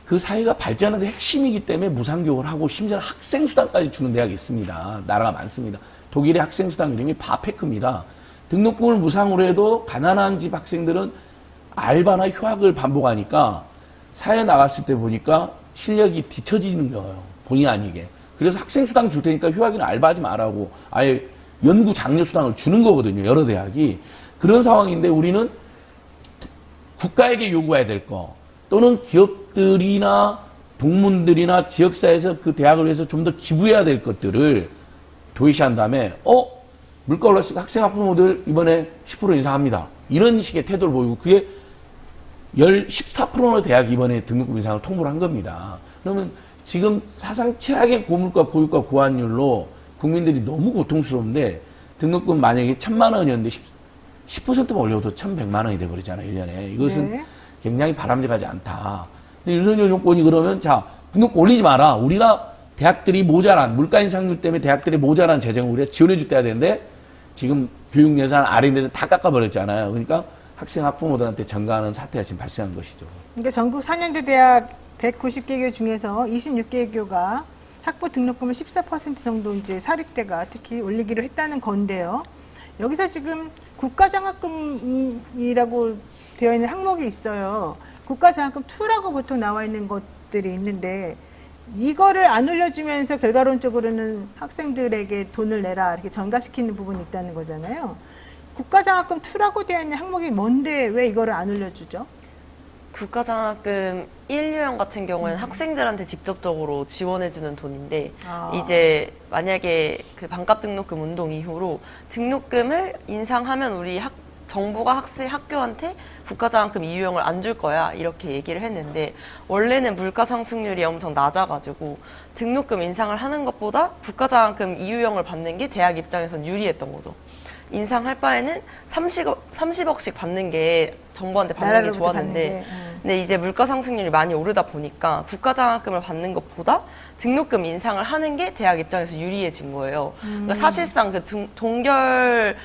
그 사회가 발전하는 데 핵심이기 때문에 무상교육을 하고 심지어 학생수당까지 주는 대학이 있습니다. 나라가 많습니다. 독일의 학생수당 이름이 바페크입니다. 등록금을 무상으로 해도 가난한 집 학생들은 알바나 휴학을 반복하니까 사회에 나갔을 때 보니까 실력이 뒤처지는 거예요. 본의 아니게. 그래서 학생수당 줄 테니까 휴학이나 알바하지 말라고 아예 연구 장려수당을 주는 거거든요. 여러 대학이. 그런 상황인데 우리는 국가에게 요구해야 될 거 또는 기업들이나 동문들이나 지역사회에서 그 대학을 위해서 좀 더 기부해야 될 것들을 도외시한 다음에 물가 올랐으니까 학생 학부모들 이번에 10% 인상합니다. 이런 식의 태도를 보이고 그게 14%의 대학이 이번에 등록금 인상을 통보를 한 겁니다. 그러면 지금 사상 최악의 고물가, 고유가, 고환율로 국민들이 너무 고통스러운데 등록금 만약에 1,000만 원이었는데 10%만 올려도 1,100만 원이 돼버리잖아요, 1년에. 이것은 네. 굉장히 바람직하지 않다. 근데 윤석열 정권이 그러면 자, 등록금 올리지 마라. 우리가 대학들이 모자란, 물가 인상률 때문에 대학들이 모자란 재정을 우리가 지원해 줄 때야 되는데 지금 교육 예산, R&D 예산 다 깎아버렸잖아요. 그러니까 학생 학부모들한테 전가하는 사태가 지금 발생한 것이죠. 그러니까 전국 4년제 대학 190개교 중에서 26개교가 학부 등록금을 14% 정도 이제 사립대가 특히 올리기로 했다는 건데요. 여기서 지금 국가장학금이라고 되어 있는 항목이 있어요. 국가장학금 2라고 보통 나와 있는 것들이 있는데 이거를 안 올려주면서 결과론적으로는 학생들에게 돈을 내라 이렇게 전가시키는 부분이 있다는 거잖아요. 국가장학금 2라고 되어 있는 항목이 뭔데 왜 이거를 안 올려주죠? 국가장학금 1유형 같은 경우에는 학생들한테 직접적으로 지원해주는 돈인데 이제 만약에 그 반값 등록금 운동 이후로 등록금을 인상하면 우리 정부가 학교한테 국가장학금 2유형을 안 줄 거야 이렇게 얘기를 했는데 원래는 물가 상승률이 엄청 낮아가지고 등록금 인상을 하는 것보다 국가장학금 2유형을 받는 게 대학 입장에선 유리했던 거죠. 인상할 바에는 30억씩 받는 게 정부한테 받는 게 좋았는데 근데 이제 물가 상승률이 많이 오르다 보니까 국가장학금을 받는 것보다 등록금 인상을 하는 게 대학 입장에서 유리해진 거예요. 그러니까 사실상 그 동결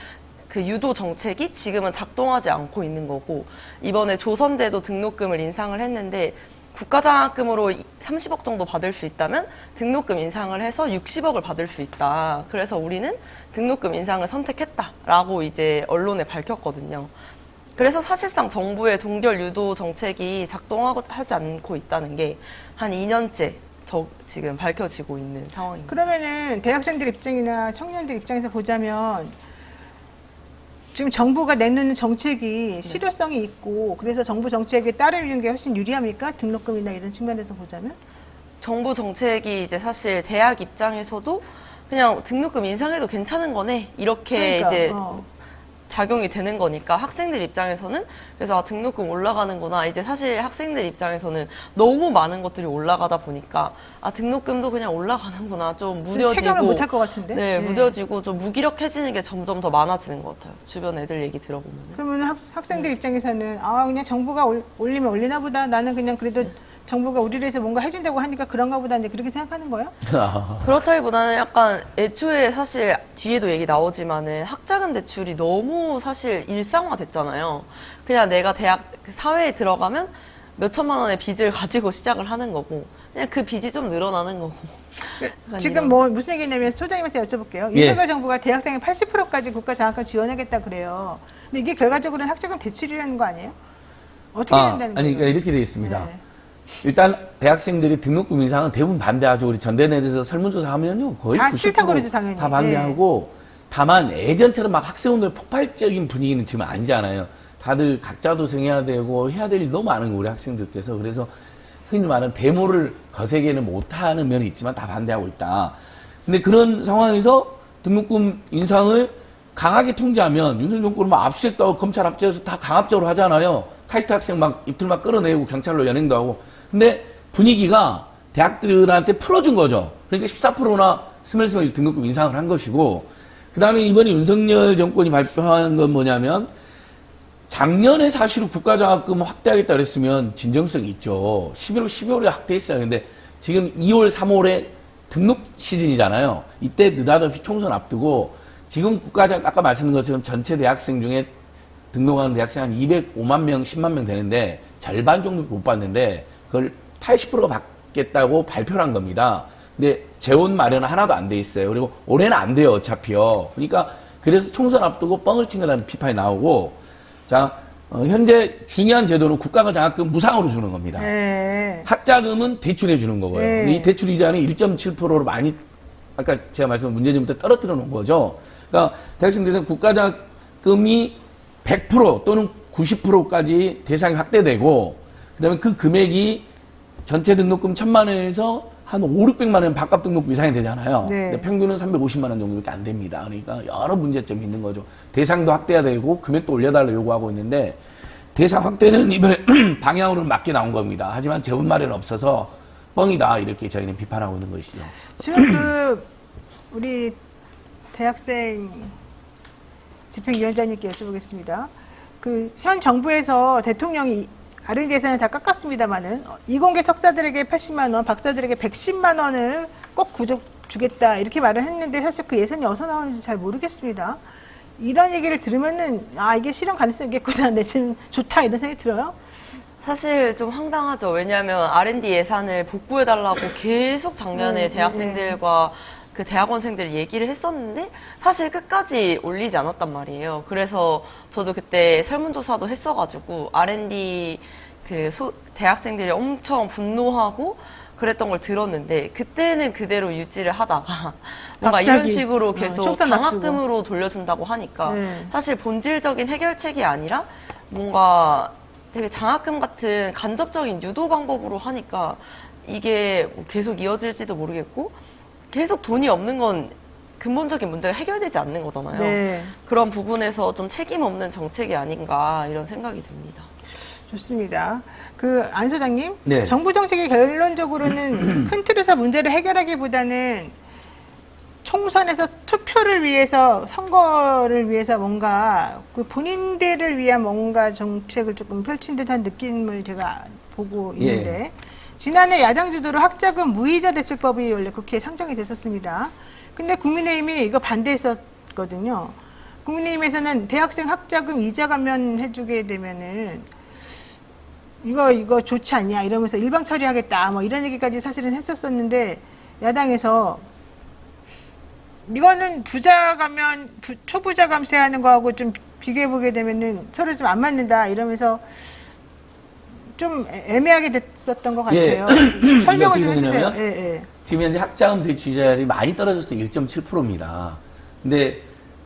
그 유도 정책이 지금은 작동하지 않고 있는 거고 이번에 조선대도 등록금을 인상을 했는데 국가장학금으로 30억 정도 받을 수 있다면 등록금 인상을 해서 60억을 받을 수 있다. 그래서 우리는 등록금 인상을 선택했다라고 이제 언론에 밝혔거든요. 그래서 사실상 정부의 동결 유도 정책이 작동하지 않고 있다는 게 한 2년째 지금 밝혀지고 있는 상황입니다. 그러면은 대학생들 입장이나 청년들 입장에서 보자면 지금 정부가 내놓는 정책이 실효성이 있고 그래서 정부 정책에 따르는 게 훨씬 유리합니까? 등록금이나 이런 측면에서 보자면? 정부 정책이 이제 사실 대학 입장에서도 그냥 등록금 인상해도 괜찮은 거네 이렇게 그러니까, 이제 작용이 되는 거니까 학생들 입장에서는 그래서 등록금 올라가는구나 이제 사실 학생들 입장에서는 너무 많은 것들이 올라가다 보니까 등록금도 그냥 올라가는구나 좀 무뎌지고 체감을 못할 것 같은데? 네, 무뎌지고 좀 무기력해지는 게 점점 더 많아지는 것 같아요. 주변 애들 얘기 들어보면. 그러면 학생들 입장에서는 그냥 정부가 올리면 올리나 보다 나는 그냥 그래도 정부가 우리를 위해서 뭔가 해준다고 하니까 그런가 보다 이제 그렇게 생각하는 거예요? 그렇다기보다는 약간 애초에 사실 뒤에도 얘기 나오지만은 학자금 대출이 너무 사실 일상화됐잖아요. 그냥 내가 대학 사회에 들어가면 몇 천만 원의 빚을 가지고 시작을 하는 거고 그냥 그 빚이 좀 늘어나는 거고. 지금 무슨 얘기냐면 소장님한테 여쭤볼게요. 윤석열 정부가 대학생의 80%까지 국가장학금 지원하겠다 그래요. 근데 이게 결과적으로는 학자금 대출이라는 거 아니에요? 어떻게 된다는 거예요? 그러니까 이렇게 되어 있습니다. 일단 대학생들이 등록금 인상은 대부분 반대하죠. 우리 전대내에서 설문조사 하면요 거의 다 90% 싫다고 그러죠, 당연히. 다 반대하고 다만 예전처럼 막 학생운동의 폭발적인 분위기는 지금 아니잖아요. 다들 각자도 생해야 되고 해야 될 일 너무 많은 거 우리 학생들께서 그래서 흔히 말하는 데모를 거세게는 못하는 면이 있지만 다 반대하고 있다. 근데 그런 상황에서 등록금 인상을 강하게 통제하면 윤석열 정권은 막 압수수색도 하고 검찰 압제해서 다 강압적으로 하잖아요. 카이스트 학생 막 입틀 막 끌어내고 경찰로 연행도 하고. 근데 분위기가 대학들한테 풀어준 거죠. 그러니까 14%나 스멀스멀 등록금 인상을 한 것이고, 그 다음에 이번에 윤석열 정권이 발표한 건 뭐냐면, 작년에 사실 국가장학금 확대하겠다 그랬으면 진정성이 있죠. 11월, 12월에 확대했어요. 근데 지금 2월, 3월에 등록 시즌이잖아요. 이때 느닷없이 총선 앞두고 지금 아까 말씀드린 것처럼 전체 대학생 중에 등록하는 대학생 한 205만 명, 10만 명 되는데 절반 정도 못 받는데 그걸 80%가 받겠다고 발표를 한 겁니다. 근데 재원 마련은 하나도 안 돼 있어요. 그리고 올해는 안 돼요, 어차피요. 그러니까 그래서 총선 앞두고 뻥을 친 거라는 비판이 나오고, 자, 현재 중요한 제도는 국가가 장학금 무상으로 주는 겁니다. 네. 학자금은 대출해 주는 거고요. 네. 근데 이 대출 이자는 1.7%로 많이, 아까 제가 말씀한 문제점 때 떨어뜨려 놓은 거죠. 그러니까 대학생들에서는 국가 장학금이 100% 또는 90%까지 대상이 확대되고, 그 다음에 그 금액이 전체 등록금 1,000만 원에서 한 5, 600만 원 밥값 등록금 이상이 되잖아요. 네. 근데 평균은 350만 원 정도밖에 안 됩니다. 그러니까 여러 문제점이 있는 거죠. 대상도 확대해야 되고 금액도 올려달라고 요구하고 있는데, 대상 확대는 이번에 방향으로는 맞게 나온 겁니다. 하지만 재원 마련 없어서 뻥이다, 이렇게 저희는 비판하고 있는 것이죠. 지금 우리 대학생 집행위원장님께 여쭤보겠습니다. 현 정부에서 대통령이 R&D 예산을 다 깎았습니다만은 이공계 석사들에게 80만 원, 박사들에게 110만 원을 꼭 주겠다 이렇게 말을 했는데 사실 그 예산이 어디서 나오는지 잘 모르겠습니다. 이런 얘기를 들으면은 이게 실현 가능성이 있겠구나, 내지는 좋다 이런 생각이 들어요. 사실 좀 황당하죠. 왜냐하면 R&D 예산을 복구해달라고 계속 작년에 대학생들과 그 대학원생들이 얘기를 했었는데 사실 끝까지 올리지 않았단 말이에요. 그래서 저도 그때 설문조사도 했어가지고 R&D 대학생들이 엄청 분노하고 그랬던 걸 들었는데, 그때는 그대로 유지를 하다가 뭔가 갑자기, 이런 식으로 계속 장학금으로 돌려준다고 하니까 사실 본질적인 해결책이 아니라 뭔가 되게 장학금 같은 간접적인 유도 방법으로 하니까 이게 계속 이어질지도 모르겠고, 계속 돈이 없는 건 근본적인 문제가 해결되지 않는 거잖아요. 네. 그런 부분에서 좀 책임 없는 정책이 아닌가 이런 생각이 듭니다. 좋습니다. 안 소장님, 네. 정부 정책이 결론적으로는 큰 틀에서 문제를 해결하기보다는 총선에서 투표를 위해서, 선거를 위해서 뭔가 본인들을 위한 뭔가 정책을 조금 펼친 듯한 느낌을 제가 보고 있는데, 지난해 야당 주도로 학자금 무이자 대출법이 원래 국회에 상정이 됐었습니다. 근데 국민의힘이 이거 반대했었거든요. 국민의힘에서는 대학생 학자금 이자 감면해주게 되면은 이거 좋지 않냐 이러면서 일방 처리하겠다 뭐 이런 얘기까지 사실은 했었었는데, 야당에서 이거는 부자 감면, 초부자 감세하는 거하고 좀 비교해보게 되면은 서로 좀 안 맞는다 이러면서 좀 애매하게 됐었던 것 같아요. 설명을 좀 해주세요. 지금 현재 학자금 대출자율이 많이 떨어져서 1.7%입니다. 근데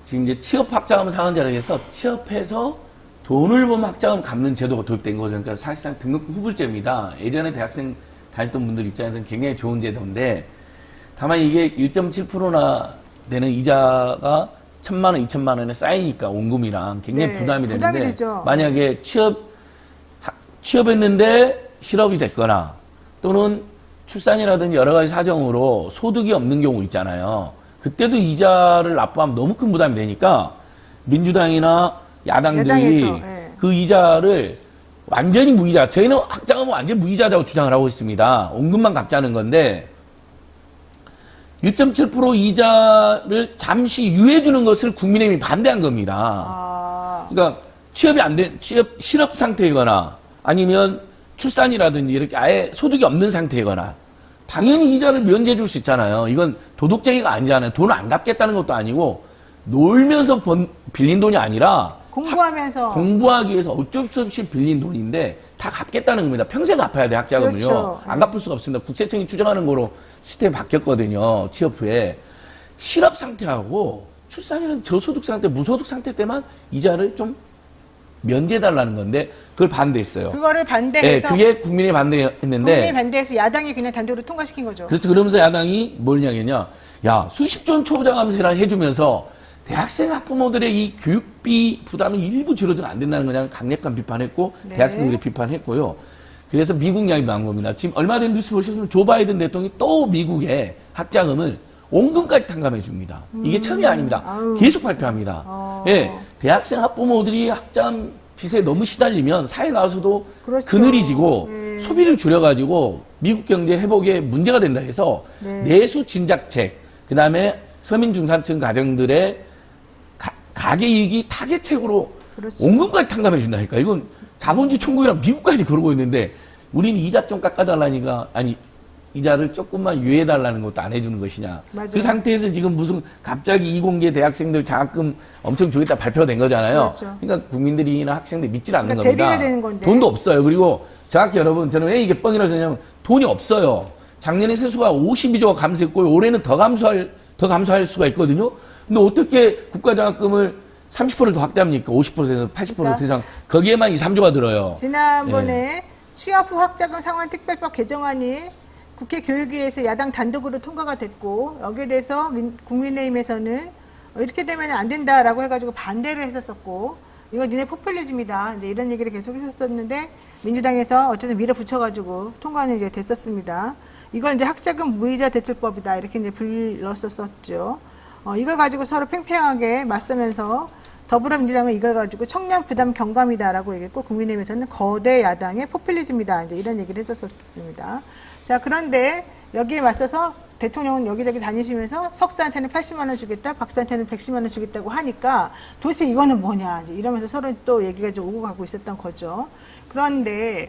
지금 이제 취업 학자금 상환자를 해서 취업해서 돈을 벌면 학자금 갚는 제도가 도입된 거죠. 그러니까 사실상 등록금 후불제입니다. 예전에 대학생 다녔던 분들 입장에서는 굉장히 좋은 제도인데, 다만 이게 1.7%나 되는 이자가 1,000만 원, 2,000만 원에 쌓이니까 원금이랑 굉장히 부담이 되는데, 만약에 취업했는데 실업이 됐거나 또는 출산이라든지 여러 가지 사정으로 소득이 없는 경우 있잖아요. 그때도 이자를 납부하면 너무 큰 부담이 되니까 민주당이나 야당들이 그 이자를 완전히 무이자, 저희는 학자금은 완전히 무이자라고 주장을 하고 있습니다. 원금만 갚자는 건데 1.7% 이자를 잠시 유예해주는 것을 국민의힘이 반대한 겁니다. 그러니까 취업이 안 된, 실업 상태이거나 아니면 출산이라든지 이렇게 아예 소득이 없는 상태이거나 당연히 이자를 면제해 줄 수 있잖아요. 이건 도덕쟁이가 아니잖아요. 돈을 안 갚겠다는 것도 아니고 놀면서 빌린 돈이 아니라 공부하면서 공부하기 위해서 어쩔 수 없이 빌린 돈인데 다 갚겠다는 겁니다. 평생 갚아야 돼, 학자금을요. 그렇죠. 안 갚을 수가 없습니다. 국세청이 추정하는 거로 시스템이 바뀌었거든요. 취업 후에. 실업 상태하고 출산이라는 저소득 상태, 무소득 상태 때만 이자를 좀 면제해달라는 건데 그걸 반대했어요. 그거를 반대해서. 그게 국민이 반대했는데. 국민이 반대해서 야당이 그냥 단독으로 통과시킨 거죠. 그렇죠. 그러면서 야당이 뭘 이야기했냐. 야, 수십조 원 초부자 감세라 해주면서 대학생 학부모들의 이 교육비 부담이 일부 줄어들면 안 된다는 거냐는 강력한 비판했고, 대학생들이 비판했고요. 그래서 미국 이야기 나온 겁니다. 지금 얼마 전 뉴스 보셨으면 조 바이든 대통령이 또 미국의 학자금을 원금까지 탕감해 줍니다. 이게 처음이 아닙니다. 아유, 계속 발표합니다. 예, 대학생 학부모들이 학점 빚에 너무 시달리면 사회 나와서도 그렇죠. 그늘이 지고 네. 소비를 줄여가지고 미국 경제 회복에 문제가 된다 해서 네. 내수 진작책, 그 다음에 서민 중산층 가정들의 가계 이익이 타겟책으로 그렇죠. 원금까지 탕감해 준다니까. 이건 자본주의 천국이랑 미국까지 그러고 있는데 우리는 이자 좀 깎아달라니까 아니 이자를 조금만 유예해달라는 것도 안 해주는 것이냐. 맞아요. 그 상태에서 지금 무슨 갑자기 이공계 대학생들 장학금 엄청 주겠다 발표된 거잖아요. 그렇죠. 그러니까 국민들이나 학생들이 믿질 않는 그러니까 겁니다. 대비가 되는 건데. 돈도 없어요. 그리고 정확히 여러분 저는 왜 이게 뻥이라고 하냐면 돈이 없어요. 작년에 세수가 52조가 감소했고 올해는 더 감소할 수가 있거든요. 근데 어떻게 국가장학금을 30%를 더 확대합니까? 50%에서 80% 그러니까 이상. 거기에만 2, 3조가 들어요. 지난번에 취업 후 학자금 상환특별법 개정안이 국회 교육위에서 야당 단독으로 통과가 됐고 여기에 대해서 국민의힘에서는 이렇게 되면 안 된다라고 해가지고 반대를 했었었고 이거 니네 포퓰리즘이다 이제 이런 얘기를 계속 했었었는데 민주당에서 어쨌든 밀어붙여가지고 통과는 이제 됐었습니다. 이걸 이제 학자금 무이자 대출법이다 이렇게 이제 불렀었었죠. 이걸 가지고 서로 팽팽하게 맞서면서 더불어민주당은 이걸 가지고 청년 부담 경감이다라고 얘기했고 국민의힘에서는 거대 야당의 포퓰리즘이다 이제 이런 얘기를 했었습니다. 자 그런데 여기에 맞서서 대통령은 여기저기 다니시면서 석사한테는 80만 원 주겠다, 박사한테는 110만 원 주겠다고 하니까 도대체 이거는 뭐냐 이제 이러면서 서로 또 얘기가 좀 오고 가고 있었던 거죠. 그런데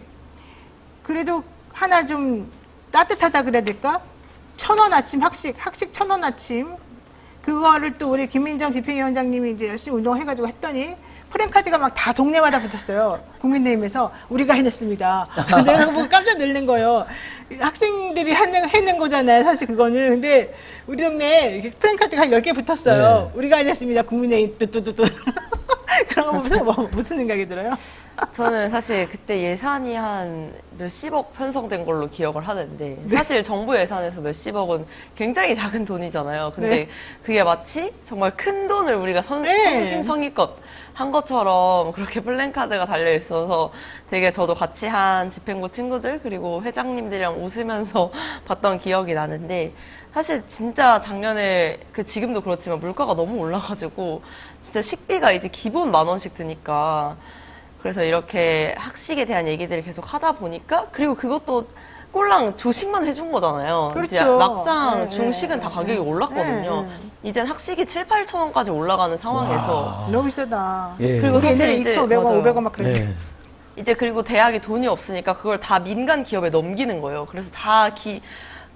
그래도 하나 좀 따뜻하다 그래야 될까? 1,000원 아침 학식 1,000원 아침 그거를 또 우리 김민정 집행위원장님이 이제 열심히 운동해가지고 했더니 프랜카드가 막 다 동네마다 붙었어요. 국민의힘에서 우리가 해냈습니다. 내가 보고 깜짝 놀란 거예요. 학생들이 해낸 거잖아요. 사실 그거는. 근데 우리 동네에 프랜카드가 한 10개 붙었어요. 네. 우리가 해냈습니다. 국민의힘 뚜뚜뚜뚜. 그런 거 보면서 무슨 생각이 들어요? 저는 사실 그때 예산이 한 몇십억 편성된 걸로 기억을 하는데 사실 정부 예산에서 몇십억은 굉장히 작은 돈이잖아요. 근데 네. 그게 마치 정말 큰 돈을 우리가 네. 성심성의껏 한 것처럼 그렇게 플랜카드가 달려 있어서 되게 저도 같이 한 집행부 친구들 그리고 회장님들이랑 웃으면서 봤던 기억이 나는데 사실 진짜 작년에 지금도 그렇지만 물가가 너무 올라가지고 진짜 식비가 이제 기본 10,000원씩 드니까 그래서 이렇게 학식에 대한 얘기들을 계속 하다 보니까 그리고 그것도 꼴랑 조식만 해준 거잖아요. 그렇죠. 이제 막상 네, 중식은 다 가격이 올랐거든요. 이젠 학식이 7,000~8,000원까지 올라가는 상황에서 너무 비싸다. 예. 그리고 사실 옛날에 이제 2,500원, 맞아요. 500원 막 그랬는데. 네. 이제 그리고 대학이 돈이 없으니까 그걸 다 민간 기업에 넘기는 거예요. 그래서 다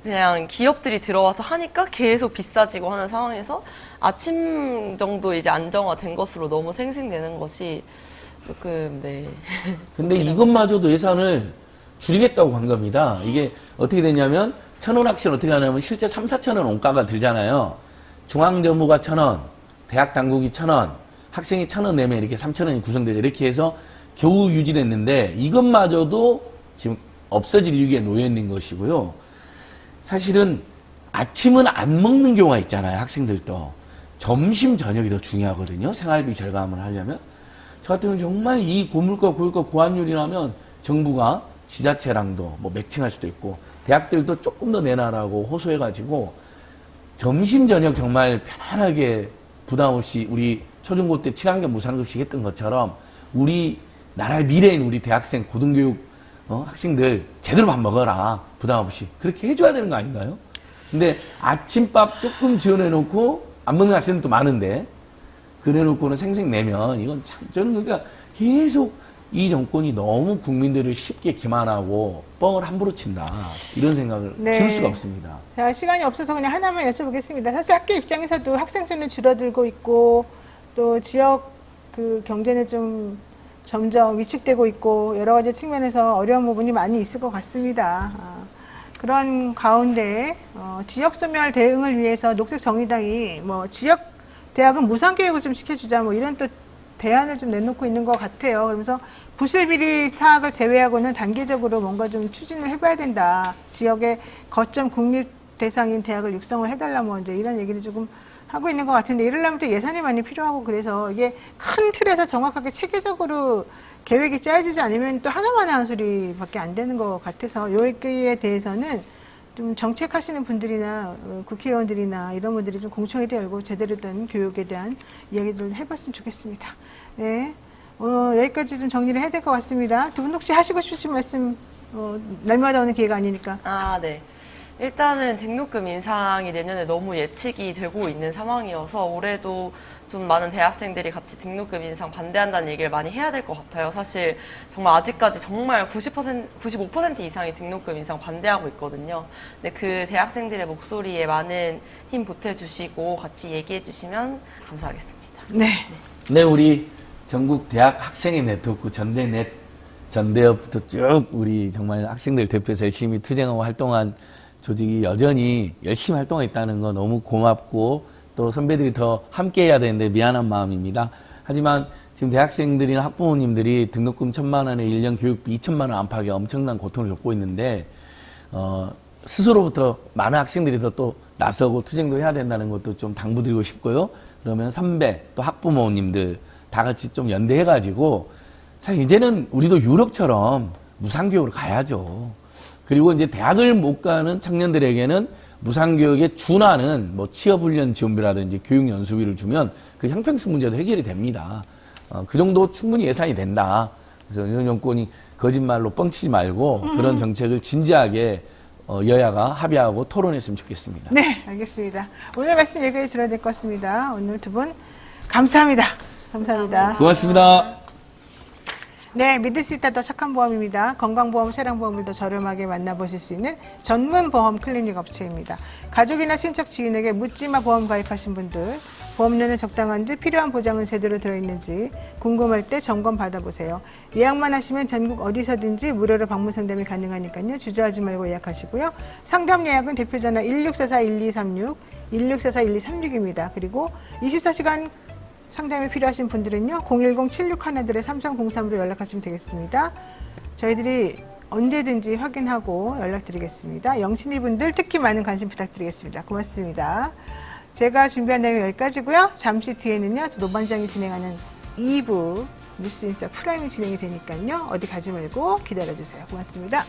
그냥 기업들이 들어와서 하니까 계속 비싸지고 하는 상황에서 아침 정도 이제 안정화된 것으로 너무 생생되는 것이 조금 네. 근데 이것마저도 예산을 줄이겠다고 한 겁니다. 이게 어떻게 되냐면 1,000원 학시는 어떻게 하냐면 실제 3~4,000원 원가가 들잖아요. 중앙정부가 1,000원, 대학 당국이 1,000원, 학생이 1,000원 내면 이렇게 3,000원이 구성되죠. 이렇게 해서 겨우 유지됐는데 이것마저도 지금 없어질 위기에 놓여 있는 것이고요. 사실은 아침은 안 먹는 경우가 있잖아요. 학생들도. 점심, 저녁이 더 중요하거든요. 생활비 절감을 하려면. 저 같은 경우는 정말 이 고물가, 고유가, 고환율이 나면 정부가 지자체랑도 뭐 매칭할 수도 있고 대학들도 조금 더 내놔라고 호소해가지고 점심, 저녁 정말 편안하게 부담 없이 우리 초중고 때 친환경 무상급식 했던 것처럼 우리 나라의 미래인 우리 대학생, 고등교육 학생들 제대로 밥 먹어라. 부담 없이. 그렇게 해줘야 되는 거 아닌가요? 근데 아침밥 조금 지원해놓고 안 먹는 학생들도 많은데 그래놓고는 생생 내면 이건 참 저는 그러니까 계속 이 정권이 너무 국민들을 쉽게 기만하고 뻥을 함부로 친다. 이런 생각을 네. 지울 수가 없습니다. 자, 시간이 없어서 그냥 하나만 여쭤보겠습니다. 사실 학교 입장에서도 학생 수는 줄어들고 있고 또 지역 그 경제는 좀 점점 위축되고 있고 여러 가지 측면에서 어려운 부분이 많이 있을 것 같습니다. 그런 가운데 지역 소멸 대응을 위해서 녹색정의당이 뭐 지역 대학은 무상교육을 좀 시켜주자 뭐 이런 또 대안을 좀 내놓고 있는 것 같아요. 그러면서 부실비리 사학을 제외하고는 단계적으로 뭔가 좀 추진을 해봐야 된다. 지역의 거점 국립 대상인 대학을 육성을 해달라 뭐 이제 이런 얘기를 조금 하고 있는 것 같은데 이러려면 또 예산이 많이 필요하고 그래서 이게 큰 틀에서 정확하게 체계적으로 계획이 짜여지지 않으면 또 하나만 한 소리밖에 안 되는 것 같아서 여기에 대해서는 좀 정책하시는 분들이나 국회의원들이나 이런 분들이 좀 공청회도 열고 제대로 된 교육에 대한 이야기들을 해봤으면 좋겠습니다. 네, 여기까지 좀 정리를 해야 될 것 같습니다. 두 분 혹시 하시고 싶으신 말씀 날마다 오는 기회가 아니니까. 네. 일단은 등록금 인상이 내년에 너무 예측이 되고 있는 상황이어서 올해도 좀 많은 대학생들이 같이 등록금 인상 반대한다는 얘기를 많이 해야 될 것 같아요. 사실 정말 아직까지 정말 95% 이상이 등록금 인상 반대하고 있거든요. 근데 그 대학생들의 목소리에 많은 힘 보태주시고 같이 얘기해 주시면 감사하겠습니다. 네. 네, 우리 전국 대학 학생의 네트워크 전대넷, 전대협부터 쭉 우리 정말 학생들 대표해서 열심히 투쟁하고 활동한 조직이 여전히 열심히 활동하고 있다는 거 너무 고맙고 또 선배들이 더 함께 해야 되는데 미안한 마음입니다. 하지만 지금 대학생들이나 학부모님들이 등록금 1,000만 원에 1년 교육비 2,000만 원 안팎의 엄청난 고통을 겪고 있는데 스스로부터 많은 학생들이 더 또 나서고 투쟁도 해야 된다는 것도 좀 당부드리고 싶고요. 그러면 선배 또 학부모님들 다 같이 좀 연대해가지고 사실 이제는 우리도 유럽처럼 무상교육으로 가야죠. 그리고 이제 대학을 못 가는 청년들에게는 무상교육에 준하는 뭐 취업훈련 지원비라든지 교육연수비를 주면 그 형평성 문제도 해결이 됩니다. 그 정도 충분히 예산이 된다. 그래서 윤석열 정권이 거짓말로 뻥치지 말고 그런 정책을 진지하게 여야가 합의하고 토론했으면 좋겠습니다. 네, 알겠습니다. 오늘 말씀 여기까지 들어야 될 것 같습니다. 오늘 두 분 감사합니다. 감사합니다. 고맙습니다. 네, 믿을 수 있다 더 착한 보험입니다. 건강보험, 차량보험을 더 저렴하게 만나보실 수 있는 전문 보험 클리닉 업체입니다. 가족이나 친척, 지인에게 묻지마 보험 가입하신 분들, 보험료는 적당한지 필요한 보장은 제대로 들어있는지 궁금할 때 점검 받아보세요. 예약만 하시면 전국 어디서든지 무료로 방문 상담이 가능하니까요. 주저하지 말고 예약하시고요. 상담 예약은 대표전화 1644-1236, 1644-1236입니다. 그리고 24시간 상담이 필요하신 분들은요. 010-7611-3303으로 연락하시면 되겠습니다. 저희들이 언제든지 확인하고 연락드리겠습니다. 영신이 분들 특히 많은 관심 부탁드리겠습니다. 고맙습니다. 제가 준비한 내용 여기까지고요. 잠시 뒤에는요. 노반장이 진행하는 2부 뉴스인사 프라임이 진행이 되니까요. 어디 가지 말고 기다려주세요. 고맙습니다.